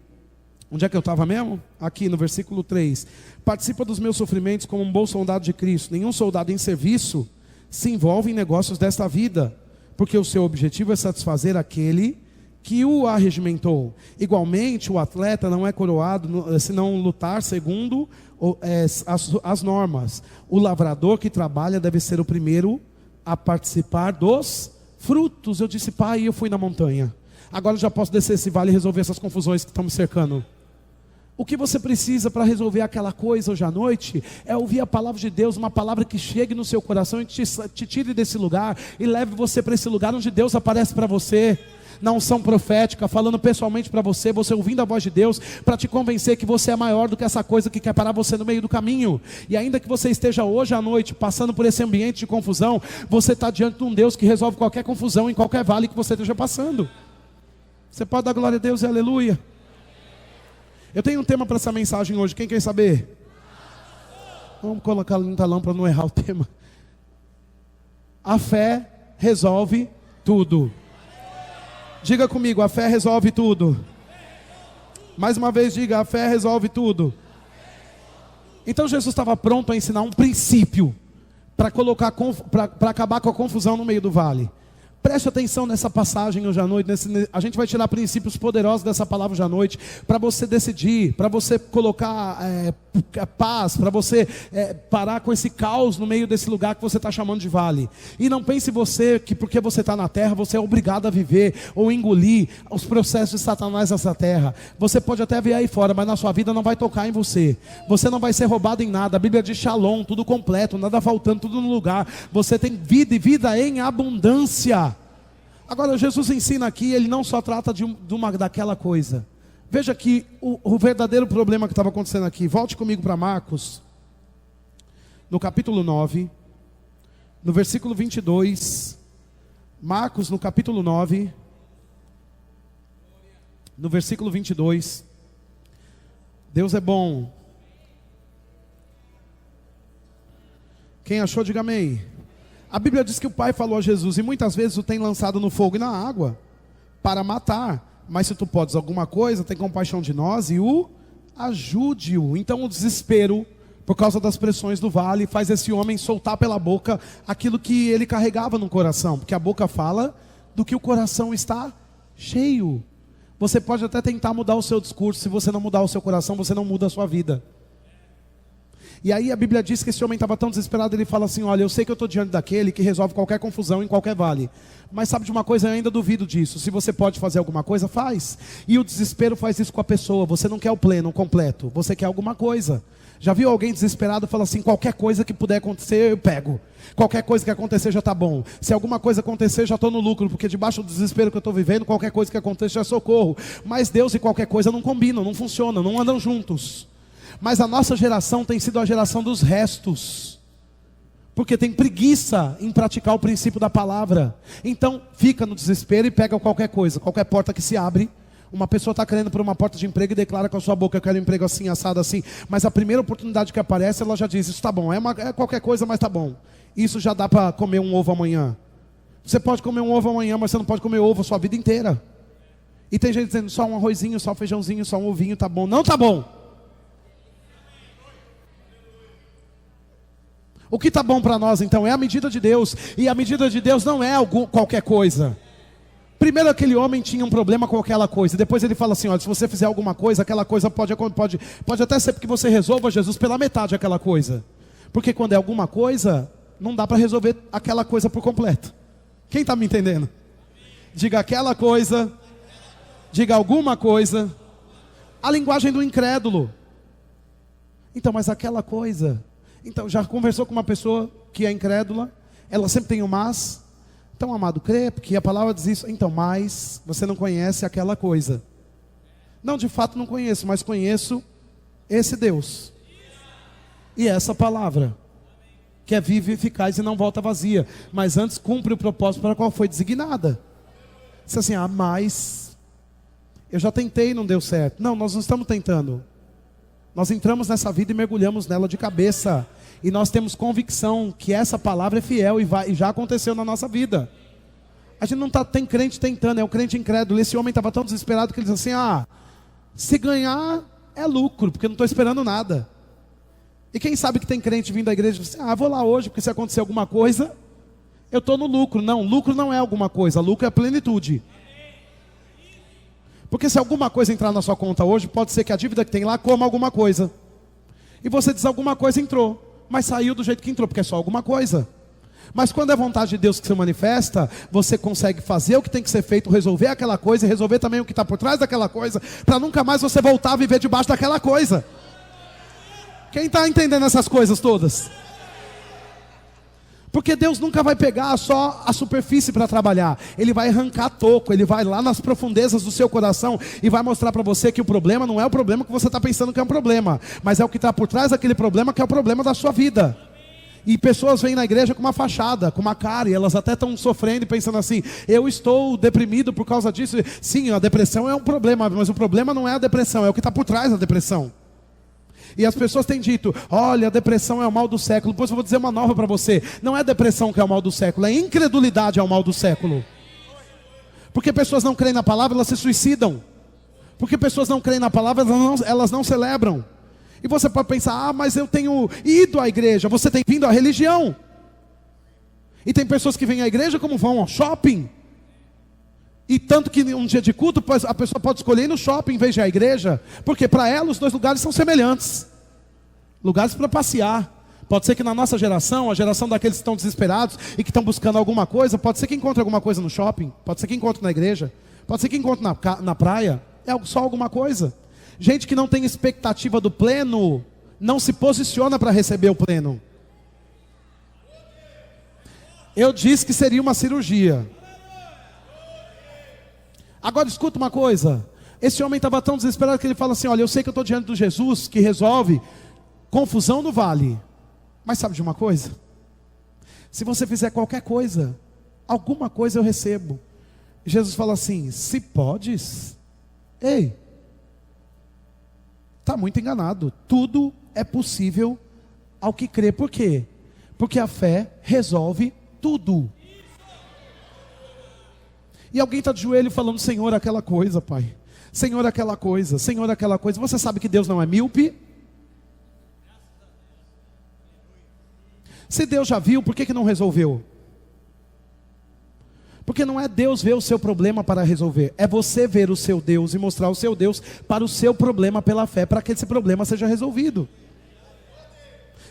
onde é que eu estava mesmo? Aqui no versículo 3. Participa dos meus sofrimentos como um bom soldado de Cristo. Nenhum soldado em serviço se envolve em negócios desta vida, porque o seu objetivo é satisfazer aquele que o arregimentou. Igualmente, o atleta não é coroado se não lutar segundo as normas. O lavrador que trabalha deve ser o primeiro a participar dos frutos. Eu disse, pai, eu fui na montanha. Agora eu já posso descer esse vale e resolver essas confusões que estão me cercando. O que você precisa para resolver aquela coisa hoje à noite é ouvir a palavra de Deus, uma palavra que chegue no seu coração e te tire desse lugar e leve você para esse lugar onde Deus aparece para você, na unção profética, falando pessoalmente para você, você ouvindo a voz de Deus, para te convencer que você é maior do que essa coisa que quer parar você no meio do caminho. E ainda que você esteja hoje à noite passando por esse ambiente de confusão, você está diante de um Deus que resolve qualquer confusão em qualquer vale que você esteja passando. Você pode dar glória a Deus e aleluia. Eu tenho um tema para essa mensagem hoje, quem quer saber? Vamos colocar no talão para não errar o tema. A fé resolve tudo. Diga comigo, a fé resolve tudo. Mais uma vez diga, a fé resolve tudo. Então Jesus estava pronto a ensinar um princípio para acabar com a confusão no meio do vale. Preste atenção nessa passagem hoje à noite. A gente vai tirar princípios poderosos dessa palavra hoje à noite, para você decidir, para você colocar paz, para você parar com esse caos no meio desse lugar que você está chamando de vale. E não pense você que porque você está na terra, você é obrigado a viver ou engolir os processos de Satanás nessa terra. Você pode até ver aí fora, mas na sua vida não vai tocar em você. Você não vai ser roubado em nada. A Bíblia diz shalom, tudo completo, nada faltando, tudo no lugar. Você tem vida e vida em abundância. Agora Jesus ensina aqui, ele não só trata daquela coisa. Veja que o verdadeiro problema que estava acontecendo aqui. Volte comigo para Marcos, no capítulo 9, no versículo 22. Marcos, no capítulo 9, no versículo 22. Deus é bom. Quem achou, diga amém. A Bíblia diz que o Pai falou a Jesus, e muitas vezes o tem lançado no fogo e na água, para matar. Mas se tu podes alguma coisa, tem compaixão de nós e o ajude-o. Então o desespero, por causa das pressões do vale, faz esse homem soltar pela boca aquilo que ele carregava no coração. Porque a boca fala do que o coração está cheio. Você pode até tentar mudar o seu discurso, se você não mudar o seu coração, você não muda a sua vida. E aí a Bíblia diz que esse homem estava tão desesperado, ele fala assim, olha, eu sei que eu estou diante daquele que resolve qualquer confusão em qualquer vale. Mas sabe de uma coisa, eu ainda duvido disso. Se você pode fazer alguma coisa, faz. E o desespero faz isso com a pessoa. Você não quer o pleno, o completo. Você quer alguma coisa. Já viu alguém desesperado e fala assim, qualquer coisa que puder acontecer, eu pego. Qualquer coisa que acontecer já está bom. Se alguma coisa acontecer, já estou no lucro. Porque debaixo do desespero que eu estou vivendo, qualquer coisa que aconteça já é socorro. Mas Deus e qualquer coisa não combinam, não funcionam, não andam juntos. Mas a nossa geração tem sido a geração dos restos, porque tem preguiça em praticar o princípio da palavra. Então fica no desespero e pega qualquer coisa, qualquer porta que se abre. Uma pessoa está querendo por uma porta de emprego e declara com a sua boca, eu quero um emprego assim, assado assim. Mas a primeira oportunidade que aparece, ela já diz, isso está bom, é qualquer coisa, mas está bom. Isso já dá para comer um ovo amanhã. Você pode comer um ovo amanhã, mas você não pode comer ovo a sua vida inteira. E tem gente dizendo, só um arrozinho, só um feijãozinho, só um ovinho, tá bom. Não tá bom. O que está bom para nós então é a medida de Deus. E a medida de Deus não é qualquer coisa. Primeiro aquele homem tinha um problema com aquela coisa. Depois ele fala assim, olha, se você fizer alguma coisa, aquela coisa pode até ser que você resolva, Jesus, pela metade aquela coisa. Porque quando é alguma coisa, não dá para resolver aquela coisa por completo. Quem está me entendendo? Diga aquela coisa, diga alguma coisa. A linguagem do incrédulo. Então, mas aquela coisa. Então, já conversou com uma pessoa que é incrédula? Ela sempre tem o mas. Então, amado, crê, porque a palavra diz isso. Então, mas você não conhece aquela coisa. Não, de fato não conheço, mas conheço esse Deus. E essa palavra, que é viva e eficaz e não volta vazia. Mas antes cumpre o propósito para o qual foi designada. Diz assim, mas eu já tentei e não deu certo. Não, nós não estamos tentando. Nós entramos nessa vida e mergulhamos nela de cabeça. E nós temos convicção que essa palavra é fiel e já aconteceu na nossa vida. A gente não tem crente tentando, é um crente incrédulo. Esse homem estava tão desesperado que ele disse assim, se ganhar é lucro, porque eu não estou esperando nada. E quem sabe que tem crente vindo da igreja e diz assim, vou lá hoje, porque se acontecer alguma coisa, eu estou no lucro. Não, lucro não é alguma coisa, lucro é plenitude. Porque se alguma coisa entrar na sua conta hoje, pode ser que a dívida que tem lá coma alguma coisa. E você diz alguma coisa entrou, mas saiu do jeito que entrou, porque é só alguma coisa. Mas quando é vontade de Deus que se manifesta, você consegue fazer o que tem que ser feito, resolver aquela coisa e resolver também o que está por trás daquela coisa, para nunca mais você voltar a viver debaixo daquela coisa. Quem está entendendo essas coisas todas? Porque Deus nunca vai pegar só a superfície para trabalhar. Ele vai arrancar toco, Ele vai lá nas profundezas do seu coração e vai mostrar para você que o problema não é o problema que você está pensando que é um problema, mas é o que está por trás daquele problema que é o problema da sua vida. E pessoas vêm na igreja com uma fachada, com uma cara, e elas até estão sofrendo e pensando assim, eu estou deprimido por causa disso. Sim, a depressão é um problema, mas o problema não é a depressão, é o que está por trás da depressão. E as pessoas têm dito, olha, a depressão é o mal do século. Pois eu vou dizer uma nova para você. Não é depressão que é o mal do século, é incredulidade é o mal do século. Porque pessoas não creem na palavra, elas se suicidam. Porque pessoas não creem na palavra, elas não celebram. E você pode pensar, mas eu tenho ido à igreja. Você tem vindo à religião. E tem pessoas que vêm à igreja como vão ao shopping. E tanto que um dia de culto, a pessoa pode escolher ir no shopping em vez de ir à igreja. Porque para ela os dois lugares são semelhantes. Lugares para passear. Pode ser que na nossa geração, a geração daqueles que estão desesperados e que estão buscando alguma coisa, pode ser que encontre alguma coisa no shopping. Pode ser que encontre na igreja. Pode ser que encontre na praia. É só alguma coisa. Gente que não tem expectativa do pleno, não se posiciona para receber o pleno. Eu disse que seria uma cirurgia. Agora escuta uma coisa. Esse homem estava tão desesperado que ele fala assim, olha, eu sei que eu estou diante do Jesus que resolve confusão no vale. Mas sabe de uma coisa? Se você fizer qualquer coisa, alguma coisa eu recebo. Jesus fala assim, se podes, ei, está muito enganado. Tudo é possível ao que crê. Por quê? Porque a fé resolve tudo. E alguém está de joelho falando, Senhor, aquela coisa, Pai. Senhor, aquela coisa. Senhor, aquela coisa. Você sabe que Deus não é míope? Se Deus já viu, por que não resolveu? Porque não é Deus ver o seu problema para resolver. É você ver o seu Deus e mostrar o seu Deus para o seu problema pela fé, para que esse problema seja resolvido.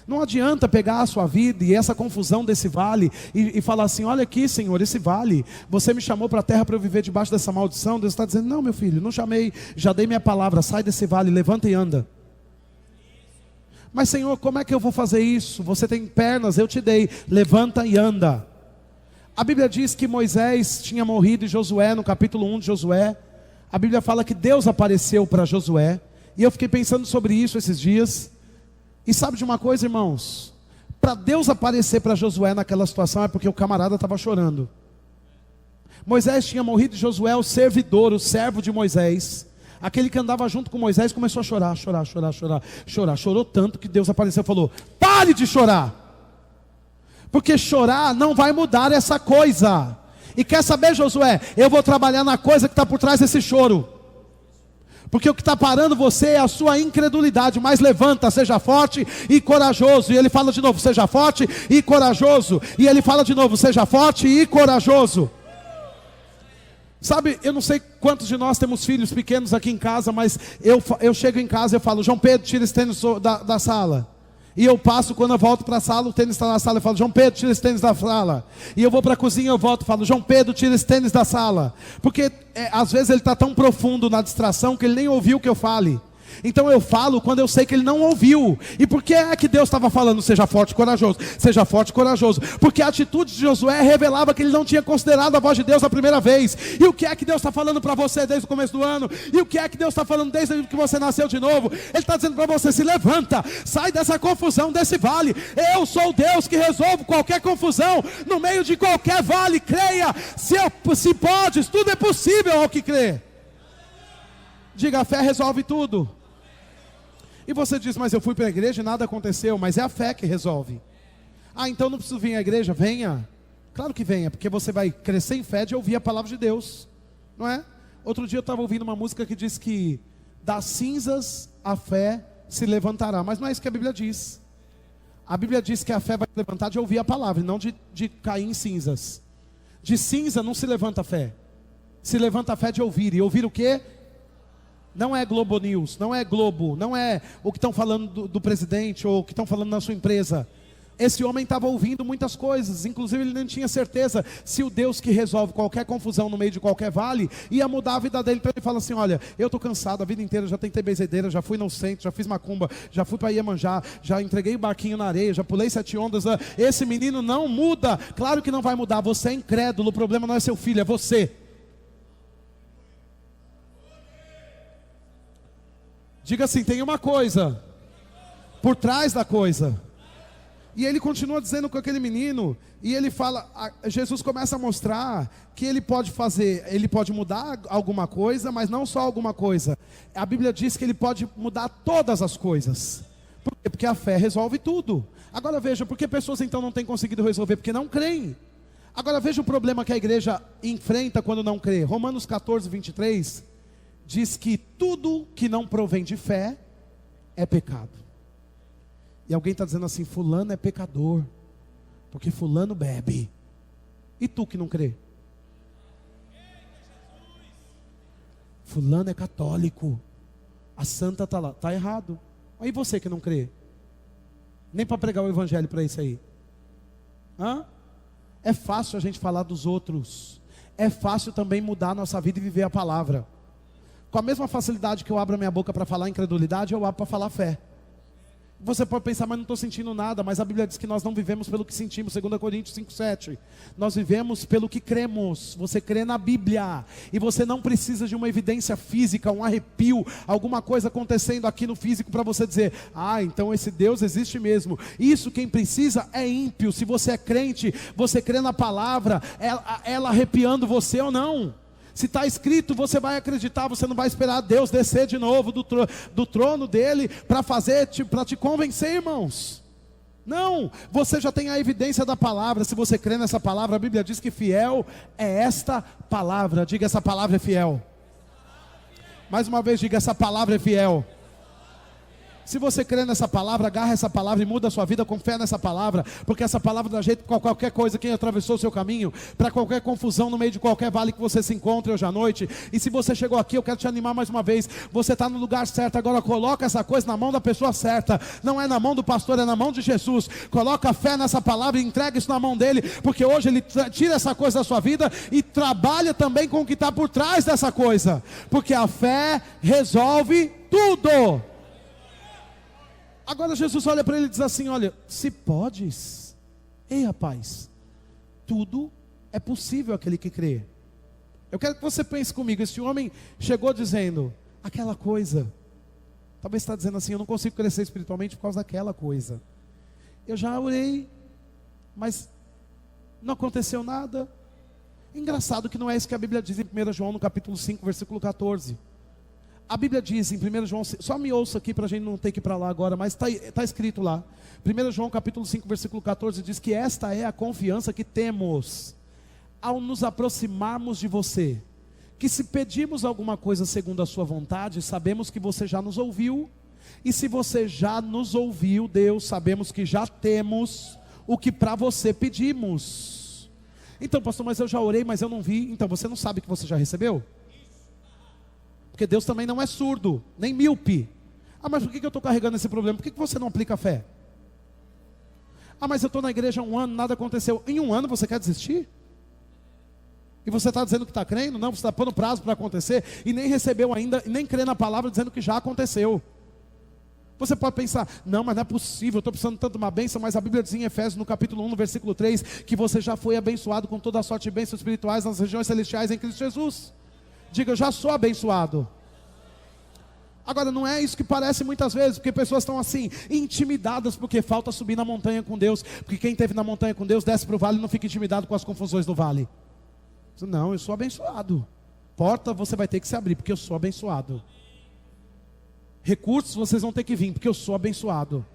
Não adianta pegar a sua vida e essa confusão desse vale e falar assim, olha aqui, Senhor, esse vale, você me chamou para a terra para eu viver debaixo dessa maldição. Deus está dizendo, não, meu filho, não chamei, já dei minha palavra, sai desse vale, levanta e anda. Mas Senhor, como é que eu vou fazer isso? Você tem pernas, eu te dei, levanta e anda. A Bíblia diz que Moisés tinha morrido e Josué, no capítulo 1 de Josué, a Bíblia fala que Deus apareceu para Josué. E eu fiquei pensando sobre isso esses dias. E sabe de uma coisa, irmãos? Para Deus aparecer para Josué naquela situação é porque o camarada estava chorando. Moisés tinha morrido e Josué, o servidor, o servo de Moisés, aquele que andava junto com Moisés, começou a chorar. Chorou tanto que Deus apareceu e falou, pare de chorar. Porque chorar não vai mudar essa coisa. E quer saber, Josué? Eu vou trabalhar na coisa que está por trás desse choro. Porque o que está parando você é a sua incredulidade. Mas levanta, seja forte e corajoso. E ele fala de novo, seja forte e corajoso. E ele fala de novo, seja forte e corajoso. Sabe, eu não sei quantos de nós temos filhos pequenos aqui em casa, mas eu chego em casa e eu falo: João Pedro, tira esse tênis da sala. E eu passo, quando eu volto para a sala, o tênis está na sala, eu falo: João Pedro, tira esse tênis da sala. E eu vou para a cozinha, eu volto e falo: João Pedro, tira esse tênis da sala. Porque às vezes ele está tão profundo na distração que ele nem ouviu o que eu fale. Então eu falo quando eu sei que ele não ouviu. E por que é que Deus estava falando: seja forte e corajoso, seja forte e corajoso? Porque a atitude de Josué revelava que ele não tinha considerado a voz de Deus a primeira vez. E o que é que Deus está falando para você desde o começo do ano? E o que é que Deus está falando desde que você nasceu de novo? Ele está dizendo para você: se levanta, sai dessa confusão, desse vale. Eu sou o Deus que resolvo qualquer confusão no meio de qualquer vale. Creia, se podes, tudo é possível ao que crê. Diga: a fé resolve tudo. E você diz: mas eu fui para a igreja e nada aconteceu. Mas é a fé que resolve. Ah, então não preciso vir à igreja? Venha. Claro que venha, porque você vai crescer em fé de ouvir a palavra de Deus, não é? Outro dia eu estava ouvindo uma música que diz que das cinzas a fé se levantará. Mas não é isso que a Bíblia diz. A Bíblia diz que a fé vai se levantar de ouvir a palavra, e não de cair em cinzas. De cinza não se levanta a fé. Se levanta a fé de ouvir. E ouvir o quê? Não é Globo News, não é Globo, não é o que estão falando do presidente ou o que estão falando na sua empresa. Esse homem estava ouvindo muitas coisas, inclusive ele nem tinha certeza se o Deus que resolve qualquer confusão no meio de qualquer vale ia mudar a vida dele. Então ele fala assim: olha, eu estou cansado a vida inteira, já tentei benzedeira, já fui no centro, já fiz macumba, já fui para Iemanjá, já entreguei o barquinho na areia, já pulei 7 ondas. Esse menino não muda. Claro que não vai mudar, você é incrédulo, o problema não é seu filho, é você. Diga assim: tem uma coisa por trás da coisa. E ele continua dizendo com aquele menino, e ele fala, Jesus começa a mostrar que ele pode fazer, ele pode mudar alguma coisa, mas não só alguma coisa. A Bíblia diz que ele pode mudar todas as coisas. Por quê? Porque a fé resolve tudo. Agora veja, por que pessoas então não têm conseguido resolver? Porque não creem. Agora veja o problema que a igreja enfrenta quando não crê. Romanos 14, 23 diz que tudo que não provém de fé é pecado. E alguém está dizendo assim: fulano é pecador, porque fulano bebe. E tu que não crê? Fulano é católico, a santa está lá. Está errado. Aí você que não crê, nem para pregar o evangelho para isso aí. Hã? É fácil a gente falar dos outros. É fácil também mudar a nossa vida e viver a palavra. Com a mesma facilidade que eu abro a minha boca para falar incredulidade, eu abro para falar fé. Você pode pensar: mas não estou sentindo nada. Mas a Bíblia diz que nós não vivemos pelo que sentimos, 2 Coríntios 5,7. Nós vivemos pelo que cremos. Você crê na Bíblia. E você não precisa de uma evidência física, um arrepio, alguma coisa acontecendo aqui no físico para você dizer: ah, então esse Deus existe mesmo. Isso quem precisa é ímpio. Se você é crente, você crê na palavra, ela arrepiando você ou não. Se está escrito, você vai acreditar. Você não vai esperar Deus descer de novo do trono dele para te convencer, irmãos. Não, você já tem a evidência da palavra. Se você crê nessa palavra, a Bíblia diz que fiel é esta palavra. Diga: essa palavra é fiel. Mais uma vez, diga: essa palavra é fiel. Se você crê nessa palavra, agarra essa palavra e muda a sua vida com fé nessa palavra, porque essa palavra dá jeito para qualquer coisa. Quem atravessou o seu caminho, para qualquer confusão no meio de qualquer vale que você se encontre hoje à noite. E se você chegou aqui, eu quero te animar mais uma vez. Você está no lugar certo. Agora coloca essa coisa na mão da pessoa certa. Não é na mão do pastor, é na mão de Jesus. Coloca fé nessa palavra e entrega isso na mão dele, porque hoje ele tira essa coisa da sua vida e trabalha também com o que está por trás dessa coisa, porque a fé resolve tudo. Agora Jesus olha para ele e diz assim: olha, se podes, ei rapaz, tudo é possível aquele que crê. Eu quero que você pense comigo. Esse homem chegou dizendo aquela coisa. Talvez está dizendo assim: eu não consigo crescer espiritualmente por causa daquela coisa. Eu já orei, mas não aconteceu nada. Engraçado que não é isso que a Bíblia diz em 1 João no capítulo 5, versículo 14. A Bíblia diz em 1 João, só me ouça aqui para a gente não ter que ir para lá agora, mas está escrito lá. 1 João capítulo 5, versículo 14 diz que esta é a confiança que temos ao nos aproximarmos de você, que se pedirmos alguma coisa segundo a sua vontade, sabemos que você já nos ouviu, e se você já nos ouviu, Deus, sabemos que já temos o que para você pedimos. Então, pastor, mas eu já orei, mas eu não vi. Então, você não sabe que você já recebeu? Porque Deus também não é surdo, nem míope. Ah, mas por que eu estou carregando esse problema? Por que você não aplica a fé? Ah, mas eu estou na igreja há 1 ano, nada aconteceu. Em 1 ano você quer desistir? E você está dizendo que está crendo? Não, você está pondo prazo para acontecer e nem recebeu ainda, e nem crê na palavra dizendo que já aconteceu. Você pode pensar, não, mas não é possível, eu estou precisando tanto de uma bênção, mas a Bíblia diz em Efésios, no capítulo 1, no versículo 3, que você já foi abençoado com toda a sorte de bênçãos espirituais nas regiões celestiais em Cristo Jesus. Diga, eu já sou abençoado. Agora, não é isso que parece muitas vezes, porque pessoas estão assim, intimidadas, porque falta subir na montanha com Deus, porque quem esteve na montanha com Deus, desce para o vale e não fica intimidado com as confusões do vale. Não, eu sou abençoado. Porta você vai ter que se abrir, porque eu sou abençoado. Recursos vocês vão ter que vir, porque eu sou abençoado.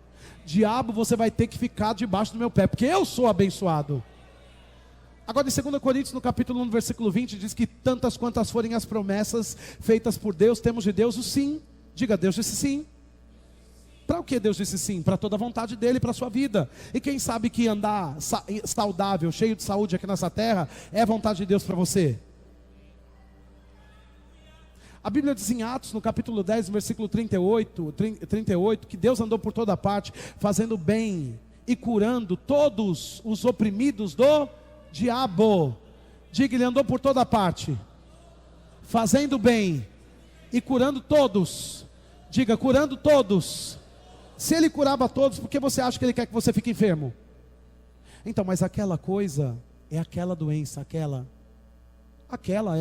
Diabo, você vai ter que ficar debaixo do meu pé, porque eu sou abençoado. Agora em 2 Coríntios, no capítulo 1, no versículo 20, diz que tantas quantas forem as promessas feitas por Deus, temos de Deus o sim. Diga, Deus disse sim. Para o que Deus disse sim? Para toda a vontade dele, para a sua vida. E quem sabe que andar saudável, cheio de saúde aqui nessa terra, é a vontade de Deus para você? A Bíblia diz em Atos, no capítulo 10, no versículo 38, que Deus andou por toda parte, fazendo bem e curando todos os oprimidos do diabo. Diga, ele andou por toda parte, fazendo bem e curando todos. Diga, curando todos. Se ele curava todos, por que você acha que ele quer que você fique enfermo? Então, mas aquela coisa é aquela doença,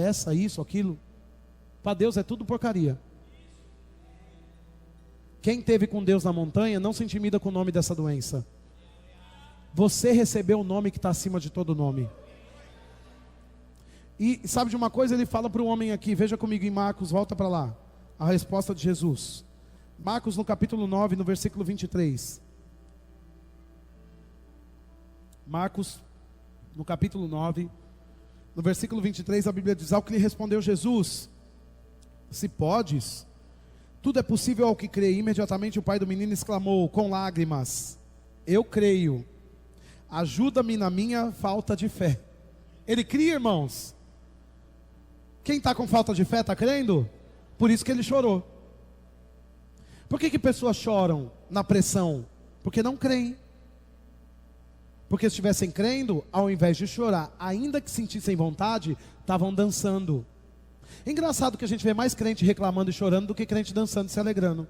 essa, isso, aquilo. Para Deus é tudo porcaria. Quem esteve com Deus na montanha não se intimida com o nome dessa doença. Você recebeu o nome que está acima de todo nome. E sabe de uma coisa? Ele fala para o homem aqui, veja comigo em Marcos, volta para lá. A resposta de Jesus. Marcos no capítulo 9, no versículo 23. Marcos no capítulo 9, no versículo 23, a Bíblia diz: ao que lhe respondeu Jesus: se podes, tudo é possível ao que crê. Imediatamente o pai do menino exclamou com lágrimas: eu creio, ajuda-me na minha falta de fé. Ele cria, irmãos. Quem está com falta de fé está crendo? Por isso que ele chorou. Por que pessoas choram na pressão? Porque não creem. Porque se estivessem crendo, ao invés de chorar, ainda que sentissem vontade, estavam dançando. Engraçado que a gente vê mais crente reclamando e chorando do que crente dançando e se alegrando.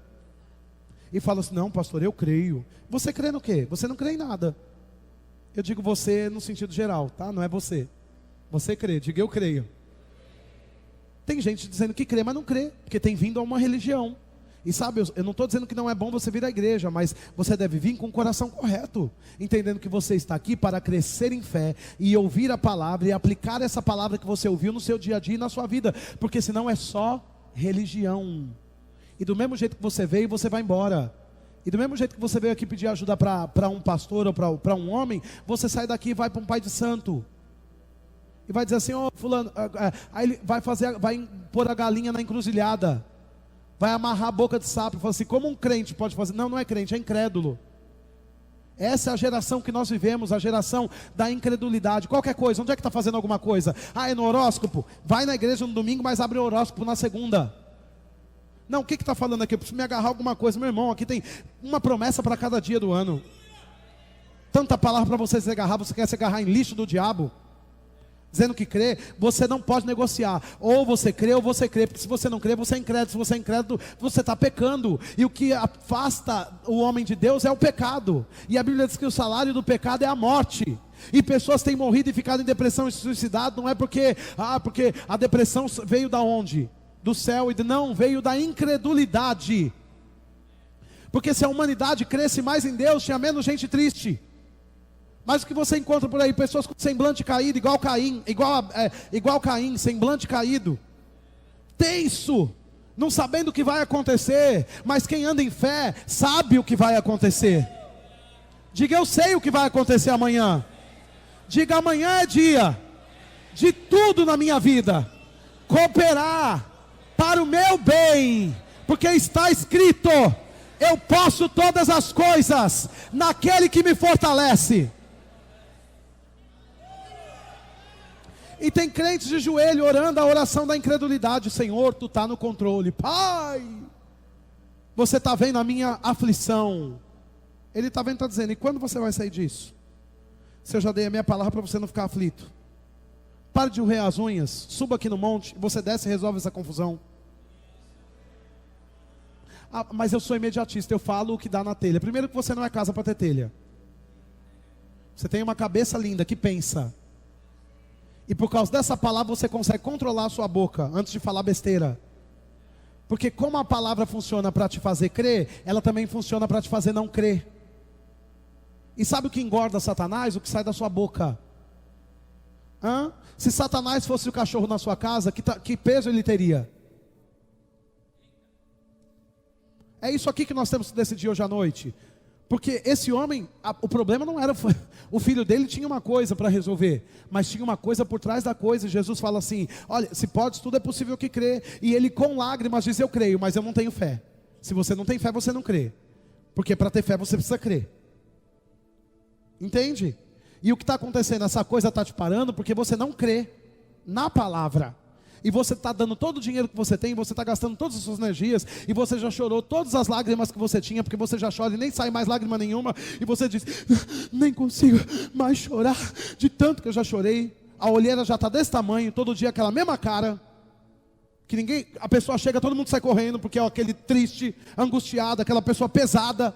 E fala assim: não, pastor, eu creio. Você crê no quê? Você não crê em nada. Eu digo você no sentido geral, tá? Não é você. Você crê, diga eu creio. Tem gente dizendo que crê, mas não crê, porque tem vindo a uma religião. E sabe, eu não estou dizendo que não é bom você vir à igreja, mas você deve vir com o coração correto, entendendo que você está aqui para crescer em fé e ouvir a palavra e aplicar essa palavra que você ouviu no seu dia a dia e na sua vida, porque senão é só religião. E do mesmo jeito que você veio, você vai embora. E do mesmo jeito que você veio aqui pedir ajuda para um pastor ou para um homem, você sai daqui e vai para um pai de santo. E vai dizer assim: ó, fulano, aí ele vai pôr a galinha na encruzilhada. Vai amarrar a boca de sapo e falar assim: como um crente pode fazer? Não, não é crente, é incrédulo. Essa é a geração que nós vivemos, a geração da incredulidade. Qualquer coisa, onde é que está fazendo alguma coisa? Ah, é no horóscopo? Vai na igreja no domingo, mas abre o horóscopo na segunda. Não, o que está falando aqui? Eu preciso me agarrar a alguma coisa. Meu irmão, aqui tem uma promessa para cada dia do ano. Tanta palavra para você se agarrar, você quer se agarrar em lixo do diabo? Dizendo que crê, você não pode negociar. Ou você crê ou você crê. Porque se você não crê, você é incrédulo. Se você é incrédulo, você está pecando. E o que afasta o homem de Deus é o pecado. E a Bíblia diz que o salário do pecado é a morte. E pessoas têm morrido e ficado em depressão e se suicidado. Não é porque a depressão veio da onde? Do céu. Não, veio da incredulidade. Porque se a humanidade cresce mais em Deus, tinha menos gente triste. Mas o que você encontra por aí? Pessoas com semblante caído, igual Caim, semblante caído, tenso, não sabendo o que vai acontecer. Mas quem anda em fé, sabe o que vai acontecer. Diga: eu sei o que vai acontecer amanhã. Diga: amanhã é dia de tudo na minha vida cooperar para o meu bem. Porque está escrito: eu posso todas as coisas naquele que me fortalece. E tem crentes de joelho orando a oração da incredulidade. Senhor, tu está no controle. Pai, você está vendo a minha aflição. Ele está vendo, está dizendo, e quando você vai sair disso? Se eu já dei a minha palavra para você não ficar aflito. Pare de roer as unhas, suba aqui no monte, você desce e resolve essa confusão. Ah, mas eu sou imediatista, eu falo o que dá na telha. Primeiro que você não é casa para ter telha. Você tem uma cabeça linda que pensa. E por causa dessa palavra você consegue controlar a sua boca antes de falar besteira. Porque como a palavra funciona para te fazer crer, ela também funciona para te fazer não crer. E sabe o que engorda Satanás? O que sai da sua boca. Se Satanás fosse o cachorro na sua casa, que peso ele teria? É isso aqui que nós temos que decidir hoje à noite. Porque esse homem, o problema não era, o filho dele tinha uma coisa para resolver, mas tinha uma coisa por trás da coisa. Jesus fala assim, olha, se podes, tudo é possível que crê. E ele com lágrimas diz, eu creio, mas eu não tenho fé. Se você não tem fé, você não crê. Porque para ter fé você precisa crer. Entende? E o que está acontecendo? Essa coisa está te parando porque você não crê na palavra. E você está dando todo o dinheiro que você tem, você está gastando todas as suas energias, e você já chorou todas as lágrimas que você tinha, porque você já chora e nem sai mais lágrima nenhuma, e você diz, nem consigo mais chorar, de tanto que eu já chorei. A olheira já está desse tamanho, todo dia aquela mesma cara, que ninguém, a pessoa chega, todo mundo sai correndo, porque é aquele triste, angustiado, aquela pessoa pesada,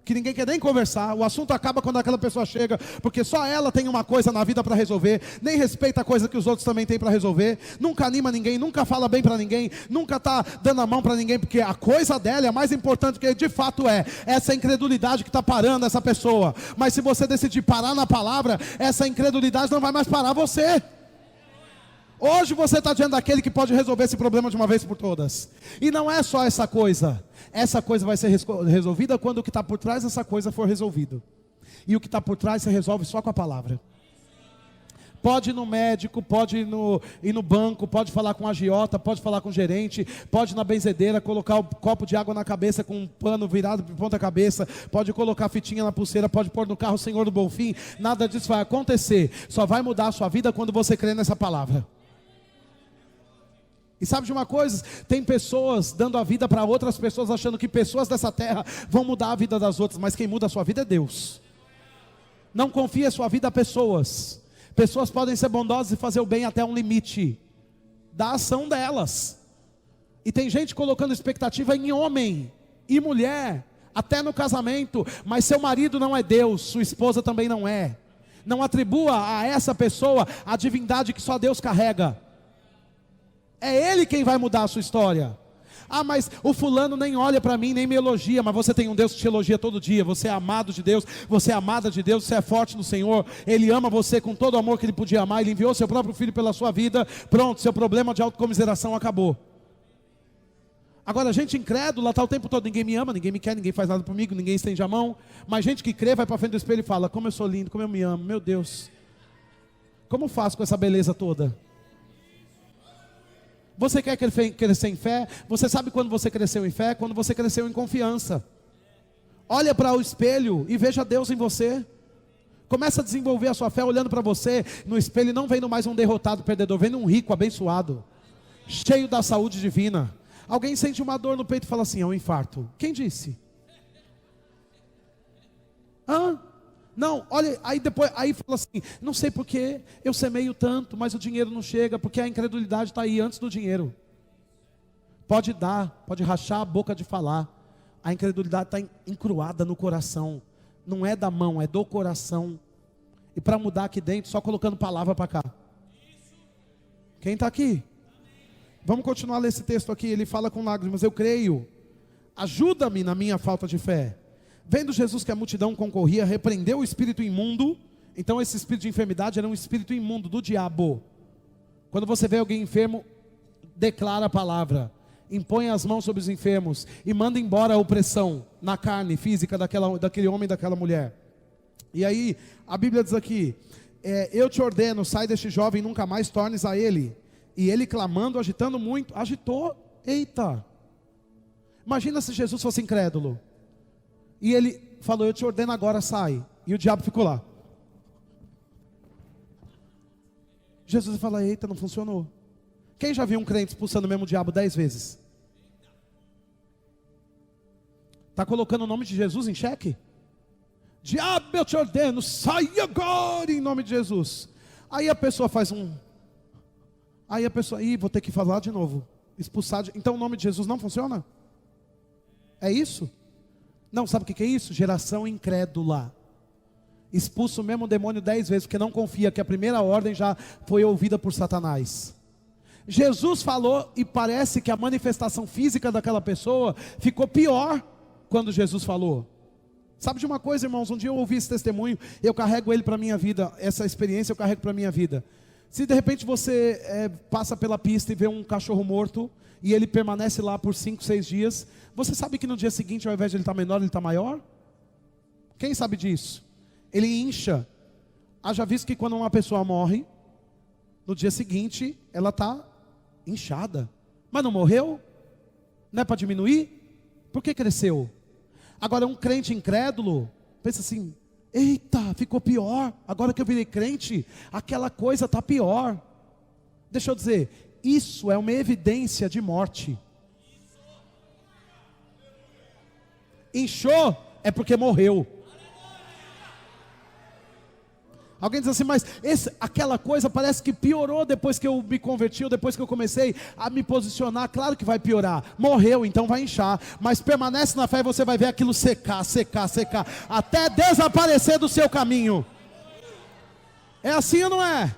que ninguém quer nem conversar. O assunto acaba quando aquela pessoa chega, porque só ela tem uma coisa na vida para resolver, nem respeita a coisa que os outros também têm para resolver, nunca anima ninguém, nunca fala bem para ninguém, nunca está dando a mão para ninguém, porque a coisa dela é mais importante que de fato é essa incredulidade que está parando essa pessoa. Mas se você decidir parar na palavra, essa incredulidade não vai mais parar você. Hoje você está diante daquele que pode resolver esse problema de uma vez por todas. E não é só essa coisa vai ser resolvida quando o que está por trás dessa coisa for resolvido. E o que está por trás se resolve só com a palavra. Pode ir no médico, pode ir no banco, pode falar com o agiota, pode falar com o gerente, pode ir na benzedeira, colocar um copo de água na cabeça com um pano virado de ponta cabeça, pode colocar fitinha na pulseira, pode pôr no carro o Senhor do Bonfim. Nada disso vai acontecer. Só vai mudar a sua vida quando você crer nessa palavra. E sabe de uma coisa? Tem pessoas dando a vida para outras pessoas, achando que pessoas dessa terra vão mudar a vida das outras, mas quem muda a sua vida é Deus. Não confie a sua vida a pessoas. Pessoas podem ser bondosas e fazer o bem até um limite da ação delas. E tem gente colocando expectativa em homem e mulher, até no casamento, mas seu marido não é Deus, sua esposa também não é. Não atribua a essa pessoa a divindade que só Deus carrega. É Ele quem vai mudar a sua história. Ah, mas o fulano nem olha para mim, nem me elogia. Mas você tem um Deus que te elogia todo dia. Você é amado de Deus, você é amada de Deus, você é forte no Senhor. Ele ama você com todo o amor que Ele podia amar. Ele enviou seu próprio Filho pela sua vida. Pronto, seu problema de autocomiseração acabou. Agora, gente incrédula está o tempo todo, ninguém me ama, ninguém me quer, ninguém faz nada comigo, ninguém estende a mão. Mas gente que crê vai para frente do espelho e fala, como eu sou lindo, como eu me amo, meu Deus. Como eu faço com essa beleza toda? Você quer crescer em fé? Você sabe quando você cresceu em fé? Quando você cresceu em confiança. Olha para o espelho e veja Deus em você. Começa a desenvolver a sua fé olhando para você no espelho e não vendo mais um derrotado perdedor, vendo um rico abençoado, cheio da saúde divina. Alguém sente uma dor no peito e fala assim, é um infarto. Quem disse? Não, olha, aí fala assim, não sei porque eu semeio tanto, mas o dinheiro não chega, porque a incredulidade está aí antes do dinheiro. Pode dar, pode rachar a boca de falar. A incredulidade está encruada no coração. Não é da mão, é do coração. E para mudar aqui dentro, só colocando palavra para cá. Quem está aqui? Vamos continuar a ler esse texto aqui. Ele fala com lágrimas, eu creio, ajuda-me na minha falta de fé. Vendo Jesus que a multidão concorria, repreendeu o espírito imundo. Então esse espírito de enfermidade era um espírito imundo do diabo. Quando você vê alguém enfermo, declara a palavra, impõe as mãos sobre os enfermos e manda embora a opressão na carne física daquele homem e daquela mulher. E aí a Bíblia diz aqui, eu te ordeno, sai deste jovem, nunca mais tornes a ele. E ele clamando, agitando muito, agitou, eita. Imagina se Jesus fosse incrédulo. E ele falou, eu te ordeno agora, sai. E o diabo ficou lá. Jesus fala, eita, não funcionou. Quem já viu um crente expulsando o mesmo diabo 10 vezes? Está colocando o nome de Jesus em xeque? Diabo, eu te ordeno, sai agora em nome de Jesus. Aí a pessoa faz Aí a pessoa, vou ter que falar de novo. Expulsar, então o nome de Jesus não funciona? É isso? Não, sabe o que é isso? Geração incrédula. Expulsa o mesmo demônio 10 vezes, porque não confia que a primeira ordem já foi ouvida por Satanás. Jesus falou e parece que a manifestação física daquela pessoa ficou pior quando Jesus falou. Sabe de uma coisa, irmãos? Um dia eu ouvi esse testemunho, eu carrego ele para a minha vida, essa experiência eu carrego para a minha vida. Se de repente você passa pela pista e vê um cachorro morto, e ele permanece lá por 5, 6 dias, você sabe que no dia seguinte, ao invés de ele estar menor, ele está maior? Quem sabe disso? Ele incha. Haja visto que quando uma pessoa morre, no dia seguinte, ela está inchada. Mas não morreu? Não é para diminuir? Por que cresceu? Agora um crente incrédulo, pensa assim, eita, ficou pior, agora que eu virei crente, aquela coisa está pior. Deixa eu dizer, isso é uma evidência de morte. Inchou é porque morreu. Alguém diz assim, mas aquela coisa parece que piorou depois que eu me converti, ou depois que eu comecei a me posicionar. Claro que vai piorar. Morreu, então vai inchar. Mas permanece na fé e você vai ver aquilo secar, secar, secar, até desaparecer do seu caminho. É assim ou não é?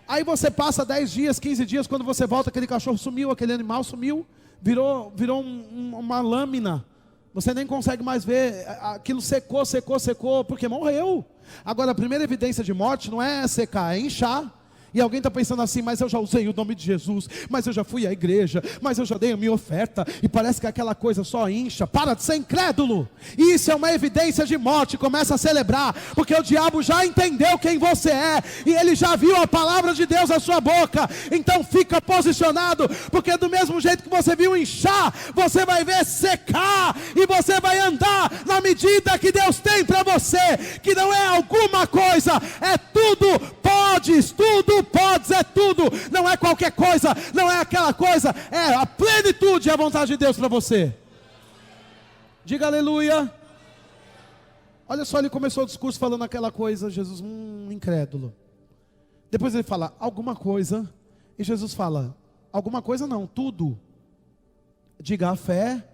Aí você passa 10 dias, 15 dias, quando você volta, aquele cachorro sumiu, aquele animal sumiu, virou uma lâmina. Você nem consegue mais ver, aquilo secou, secou, secou, porque morreu. Agora a primeira evidência de morte não é secar, é inchar. E alguém está pensando assim, mas eu já usei o nome de Jesus, mas eu já fui à igreja, mas eu já dei a minha oferta, e parece que aquela coisa só incha. Para de ser incrédulo. Isso é uma evidência de morte. Começa a celebrar, porque o diabo já entendeu quem você é, e ele já viu a palavra de Deus na sua boca. Então fica posicionado, porque do mesmo jeito que você viu inchar, você vai ver secar, e você vai andar na medida que Deus tem para você, que não é alguma coisa, é tudo. Podes, tudo podes, é tudo, não é qualquer coisa, não é aquela coisa, é a plenitude e a vontade de Deus para você. Diga aleluia. Olha só, ele começou o discurso falando aquela coisa, Jesus, incrédulo. Depois ele fala, alguma coisa, e Jesus fala, alguma coisa não, tudo. Diga, a fé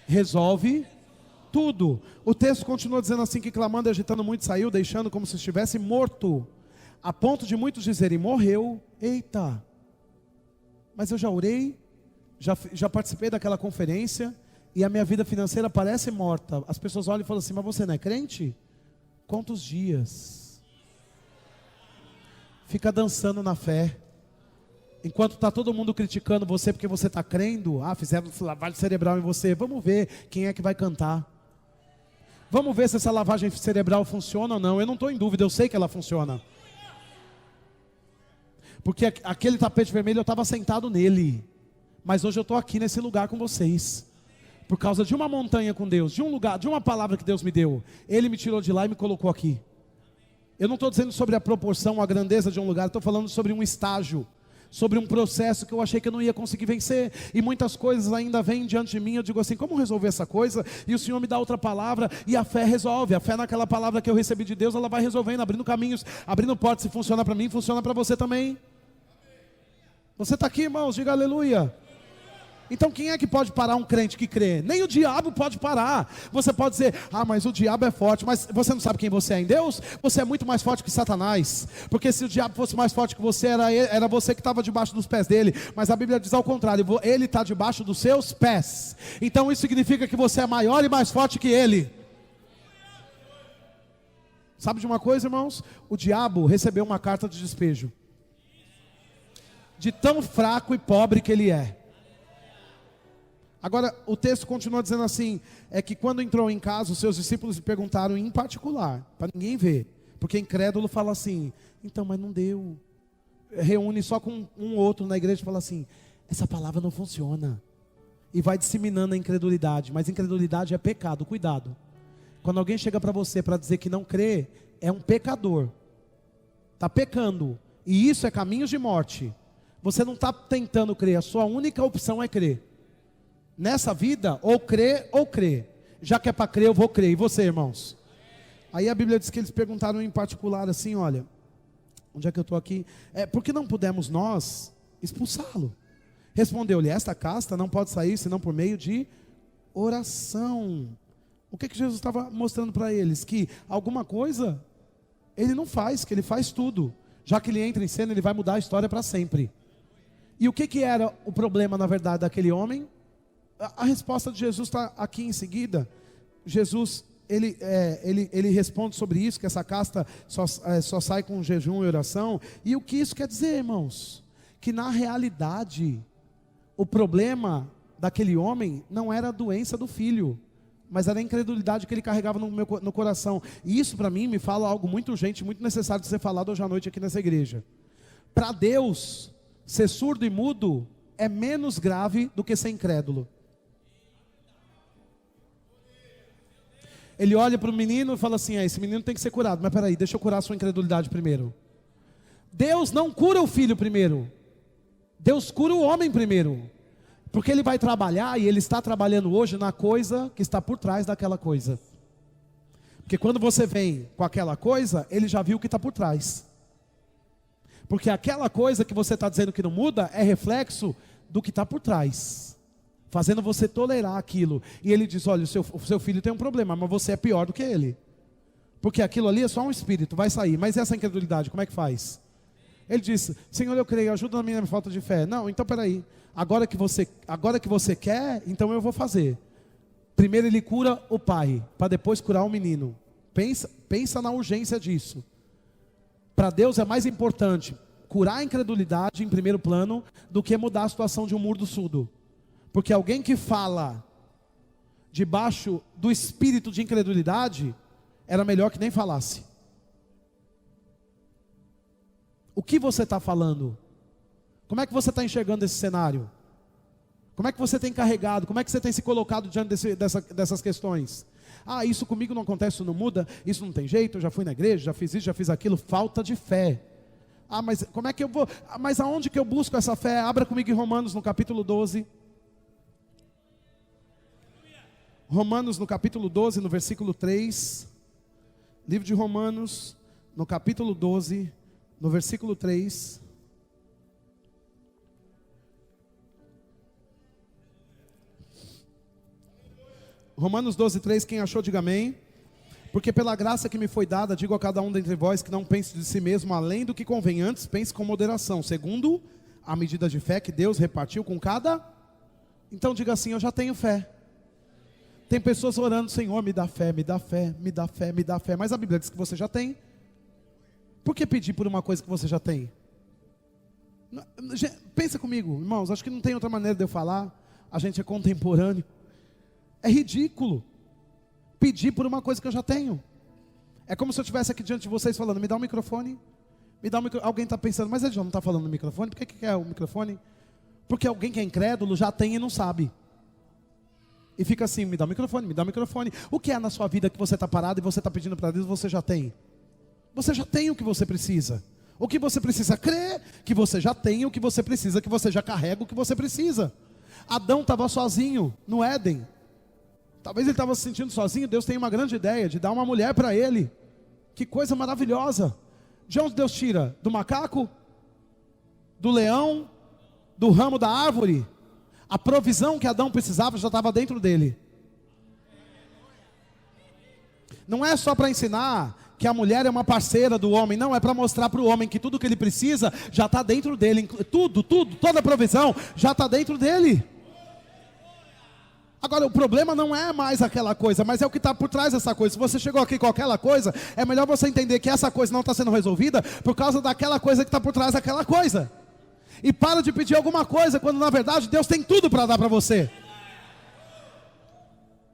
resolve tudo. O texto continua dizendo assim, que clamando e agitando muito saiu, deixando como se estivesse morto. A ponto de muitos dizerem, morreu. Eita, mas eu já orei, já participei daquela conferência, e a minha vida financeira parece morta. As pessoas olham e falam assim, mas você não é crente? Quantos dias? Fica dançando na fé, enquanto está todo mundo criticando você porque você está crendo. Fizeram lavagem cerebral em você. Vamos ver quem é que vai cantar. Vamos ver se essa lavagem cerebral funciona ou não. Eu não estou em dúvida, eu sei que ela funciona. Porque aquele tapete vermelho eu estava sentado nele, mas hoje eu estou aqui nesse lugar com vocês, por causa de uma montanha com Deus, de um lugar, de uma palavra que Deus me deu. Ele me tirou de lá e me colocou aqui. Eu não estou dizendo sobre a proporção, a grandeza de um lugar, estou falando sobre um estágio, sobre um processo que eu achei que eu não ia conseguir vencer, e muitas coisas ainda vêm diante de mim. Eu digo assim, como resolver essa coisa? E o Senhor me dá outra palavra, e a fé resolve. A fé naquela palavra que eu recebi de Deus, ela vai resolvendo, abrindo caminhos, abrindo portas. Se funciona para mim, funciona para você também. Você está aqui, irmãos, diga aleluia. Então quem é que pode parar um crente que crê? Nem o diabo pode parar. Você pode dizer, mas o diabo é forte. Mas você não sabe quem você é em Deus? Você é muito mais forte que Satanás. Porque se o diabo fosse mais forte que você, era você que estava debaixo dos pés dele. Mas a Bíblia diz ao contrário, ele está debaixo dos seus pés. Então isso significa que você é maior e mais forte que ele. Sabe de uma coisa, irmãos? O diabo recebeu uma carta de despejo, de tão fraco e pobre que ele é. Agora, o texto continua dizendo assim, é que quando entrou em casa, os seus discípulos lhe perguntaram em particular, para ninguém ver, porque incrédulo fala assim, então, mas não deu. Reúne só com um outro na igreja e fala assim, essa palavra não funciona. E vai disseminando a incredulidade, mas incredulidade é pecado, cuidado. Quando alguém chega para você para dizer que não crê, é um pecador. Está pecando. e isso é caminhos de morte, você não está tentando crer, a sua única opção é crer. Nessa vida, ou crer ou crer. Já que é para crer, eu vou crer. E você, irmãos? Aí a Bíblia diz que eles perguntaram em particular assim, olha, onde é que eu estou aqui? Por que não pudemos nós expulsá-lo? Respondeu-lhe, esta casta não pode sair senão por meio de oração. O que Jesus estava mostrando para eles? Que alguma coisa ele não faz, que ele faz tudo. Já que ele entra em cena, ele vai mudar a história para sempre. E o que era o problema, na verdade, daquele homem? A resposta de Jesus está aqui em seguida. Jesus, ele responde sobre isso, que essa casta só sai com jejum e oração. E o que isso quer dizer, irmãos? Que na realidade, o problema daquele homem não era a doença do filho, mas era a incredulidade que ele carregava no coração. E isso para mim me fala algo muito urgente, muito necessário de ser falado hoje à noite aqui nessa igreja. Para Deus, ser surdo e mudo é menos grave do que ser incrédulo. Ele olha para o menino e fala assim, esse menino tem que ser curado. Mas peraí, deixa eu curar a sua incredulidade primeiro. Deus não cura o filho primeiro. Deus cura o homem primeiro. Porque ele vai trabalhar, e ele está trabalhando hoje na coisa que está por trás daquela coisa. Porque quando você vem com aquela coisa, ele já viu o que está por trás. Porque aquela coisa que você está dizendo que não muda, é reflexo do que está por trás, fazendo você tolerar aquilo. E ele diz, olha, o seu filho tem um problema, mas você é pior do que ele. Porque aquilo ali é só um espírito, vai sair. Mas essa incredulidade, como é que faz? Ele diz, Senhor, eu creio, ajuda na minha falta de fé. Não, então peraí, agora que você quer, então eu vou fazer. Primeiro ele cura o pai, para depois curar o menino. Pensa na urgência disso. Para Deus é mais importante curar a incredulidade em primeiro plano do que mudar a situação de um mudo surdo. Porque alguém que fala debaixo do espírito de incredulidade, era melhor que nem falasse. O que você está falando? Como é que você está enxergando esse cenário? Como é que você tem carregado? Como é que você tem se colocado diante dessas questões? Ah, isso comigo não acontece, isso não muda, isso não tem jeito, eu já fui na igreja, já fiz isso, já fiz aquilo. Falta de fé. Ah, mas como é que eu vou? Mas aonde que eu busco essa fé? Abra comigo em Romanos no capítulo 12. Romanos no capítulo 12, no versículo 3. Livro de Romanos, no capítulo 12, no versículo 3. Romanos 12, 3, quem achou, diga amém. Porque pela graça que me foi dada, digo a cada um dentre vós que não pense de si mesmo além do que convém, antes pense com moderação, segundo a medida de fé que Deus repartiu com cada. Então diga assim, eu já tenho fé. Tem pessoas orando, Senhor, me dá fé, me dá fé, me dá fé, me dá fé. Mas a Bíblia diz que você já tem. Por que pedir por uma coisa que você já tem? Pensa comigo, irmãos, acho que não tem outra maneira de eu falar. A gente é contemporâneo. É ridículo pedir por uma coisa que eu já tenho. É como se eu estivesse aqui diante de vocês falando, me dá um microfone. Alguém está pensando, mas ele já não está falando no microfone? Por que quer o microfone? Porque alguém que é incrédulo já tem e não sabe. E fica assim, me dá o microfone, me dá o microfone. O que é na sua vida que você está parado e você está pedindo para Deus, você já tem? Você já tem o que você precisa. O que você precisa crer, que você já tem o que você precisa, que você já carrega o que você precisa. Adão estava sozinho no Éden. Talvez ele estava se sentindo sozinho. Deus tem uma grande ideia de dar uma mulher para ele. Que coisa maravilhosa. De onde Deus tira? Do macaco? Do leão? Do ramo da árvore? A provisão que Adão precisava já estava dentro dele. Não é só para ensinar que a mulher é uma parceira do homem. Não, é para mostrar para o homem que tudo que ele precisa já está dentro dele. Tudo, toda a provisão já está dentro dele. Agora, o problema não é mais aquela coisa, mas é o que está por trás dessa coisa. Se você chegou aqui com aquela coisa, é melhor você entender que essa coisa não está sendo resolvida por causa daquela coisa que está por trás daquela coisa. E para de pedir alguma coisa, quando na verdade Deus tem tudo para dar para você.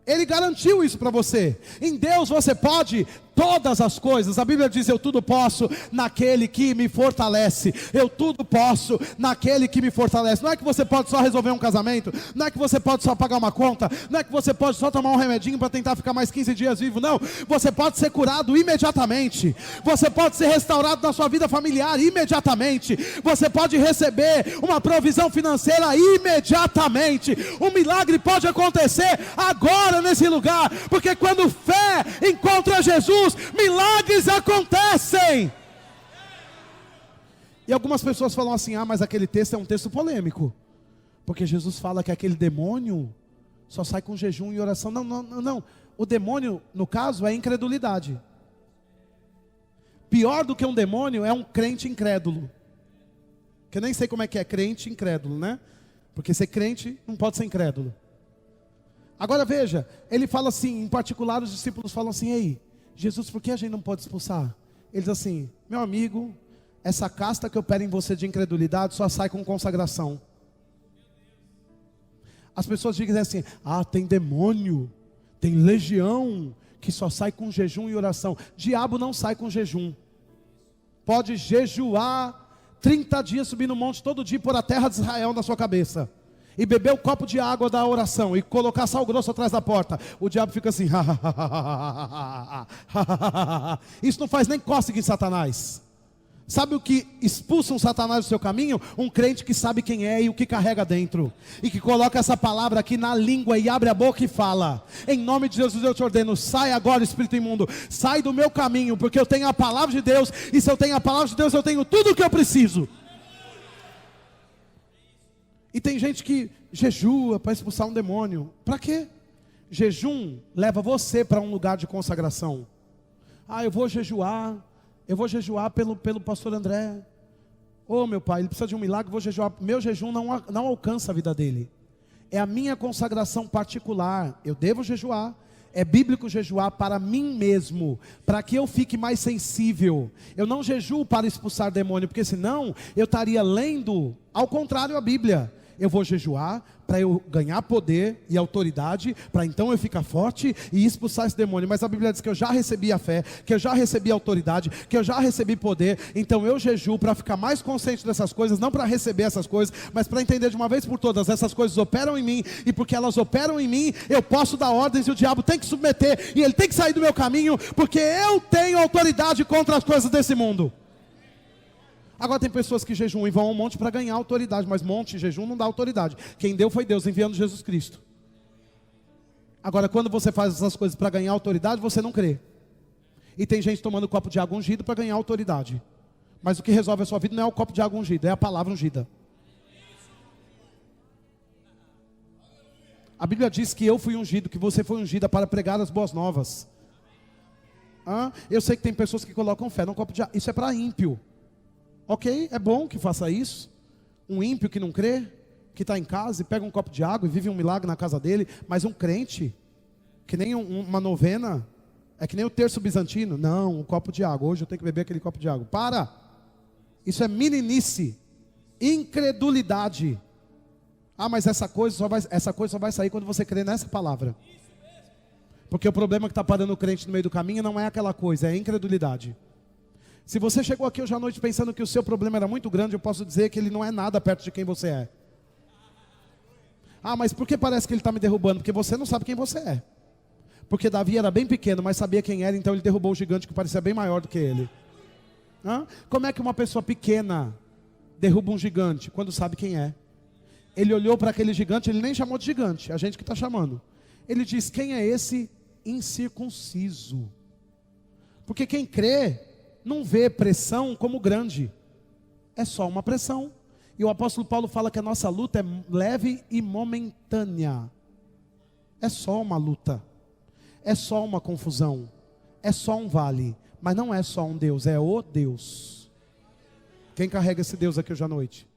Ele garantiu isso para você. Em Deus você pode todas as coisas. A Bíblia diz: eu tudo posso naquele que me fortalece. Eu tudo posso naquele que me fortalece. Não é que você pode só resolver um casamento, não é que você pode só pagar uma conta, não é que você pode só tomar um remedinho para tentar ficar mais 15 dias vivo, não. Você pode ser curado imediatamente, você pode ser restaurado na sua vida familiar imediatamente, você pode receber uma provisão financeira imediatamente. Um milagre pode acontecer agora nesse lugar, porque quando fé encontra Jesus, milagres acontecem. E algumas pessoas falam assim: ah, mas aquele texto é um texto polêmico, porque Jesus fala que aquele demônio só sai com jejum e oração. Não. O demônio, no caso, é incredulidade. Pior do que um demônio é um crente incrédulo. Que eu nem sei como é que é crente incrédulo, né? Porque ser crente não pode ser incrédulo. Agora veja, ele fala assim, em particular os discípulos falam assim: ei, Jesus, por que a gente não pode expulsar? Ele diz assim: meu amigo, essa casta que opera em você de incredulidade só sai com consagração. As pessoas dizem assim: ah, tem demônio, tem legião que só sai com jejum e oração. Diabo não sai com jejum. Pode jejuar 30 dias, subir no monte todo dia e pôr a terra de Israel na sua cabeça, e beber o copo de água da oração, e colocar sal grosso atrás da porta. O diabo fica assim: isso não faz nem cócega em Satanás. Sabe o que expulsa um Satanás do seu caminho? Um crente que sabe quem é e o que carrega dentro, e que coloca essa palavra aqui na língua e abre a boca e fala: em nome de Jesus eu te ordeno, sai agora, espírito imundo, sai do meu caminho, porque eu tenho a palavra de Deus, e se eu tenho a palavra de Deus, eu tenho tudo o que eu preciso. E tem gente que jejua para expulsar um demônio. Para quê? Jejum leva você para um lugar de consagração. Ah, eu vou jejuar pelo pastor André. Oh, meu pai, ele precisa de um milagre, vou jejuar. Meu jejum não alcança a vida dele. É a minha consagração particular. Eu devo jejuar. É bíblico jejuar para mim mesmo, para que eu fique mais sensível. Eu não jejuo para expulsar demônio, porque senão eu estaria lendo ao contrário a Bíblia. Eu vou jejuar para eu ganhar poder e autoridade, para então eu ficar forte e expulsar esse demônio. Mas a Bíblia diz que eu já recebi a fé, que eu já recebi a autoridade, que eu já recebi poder. Então eu jejuo para ficar mais consciente dessas coisas, não para receber essas coisas, mas para entender de uma vez por todas: essas coisas operam em mim, e porque elas operam em mim, eu posso dar ordens e o diabo tem que submeter, e ele tem que sair do meu caminho, porque eu tenho autoridade contra as coisas desse mundo. Agora tem pessoas que jejuam e vão a um monte para ganhar autoridade, mas monte e jejum não dá autoridade. Quem deu foi Deus, enviando Jesus Cristo. Agora, quando você faz essas coisas para ganhar autoridade, você não crê. E tem gente tomando copo de água ungido para ganhar autoridade. Mas o que resolve a sua vida não é o copo de água ungido, é a palavra ungida. A Bíblia diz que eu fui ungido, que você foi ungida para pregar as boas novas. Eu sei que tem pessoas que colocam fé num copo de água. Isso é para ímpio. Ok, é bom que faça isso. Um ímpio que não crê, que está em casa e pega um copo de água e vive um milagre na casa dele. Mas um crente, que nem uma novena, é que nem o terço bizantino. Não, um copo de água, hoje eu tenho que beber aquele copo de água. Para! Isso é meninice, incredulidade. Ah, mas essa coisa só vai sair quando você crer nessa palavra. Porque o problema que está parando o crente no meio do caminho não é aquela coisa, é a incredulidade. Se você chegou aqui hoje à noite pensando que o seu problema era muito grande, eu posso dizer que ele não é nada perto de quem você é. Ah, mas por que parece que ele está me derrubando? Porque você não sabe quem você é. Porque Davi era bem pequeno, mas sabia quem era, então ele derrubou o gigante que parecia bem maior do que ele. Como é que uma pessoa pequena derruba um gigante? Quando sabe quem é. Ele olhou para aquele gigante, ele nem chamou de gigante, a gente que está chamando. Ele diz: quem é esse incircunciso? Porque quem crê não vê pressão como grande, é só uma pressão. E o apóstolo Paulo fala que a nossa luta é leve e momentânea. É só uma luta, é só uma confusão, é só um vale, mas não é só um Deus, é o Deus. Quem carrega esse Deus aqui hoje à noite?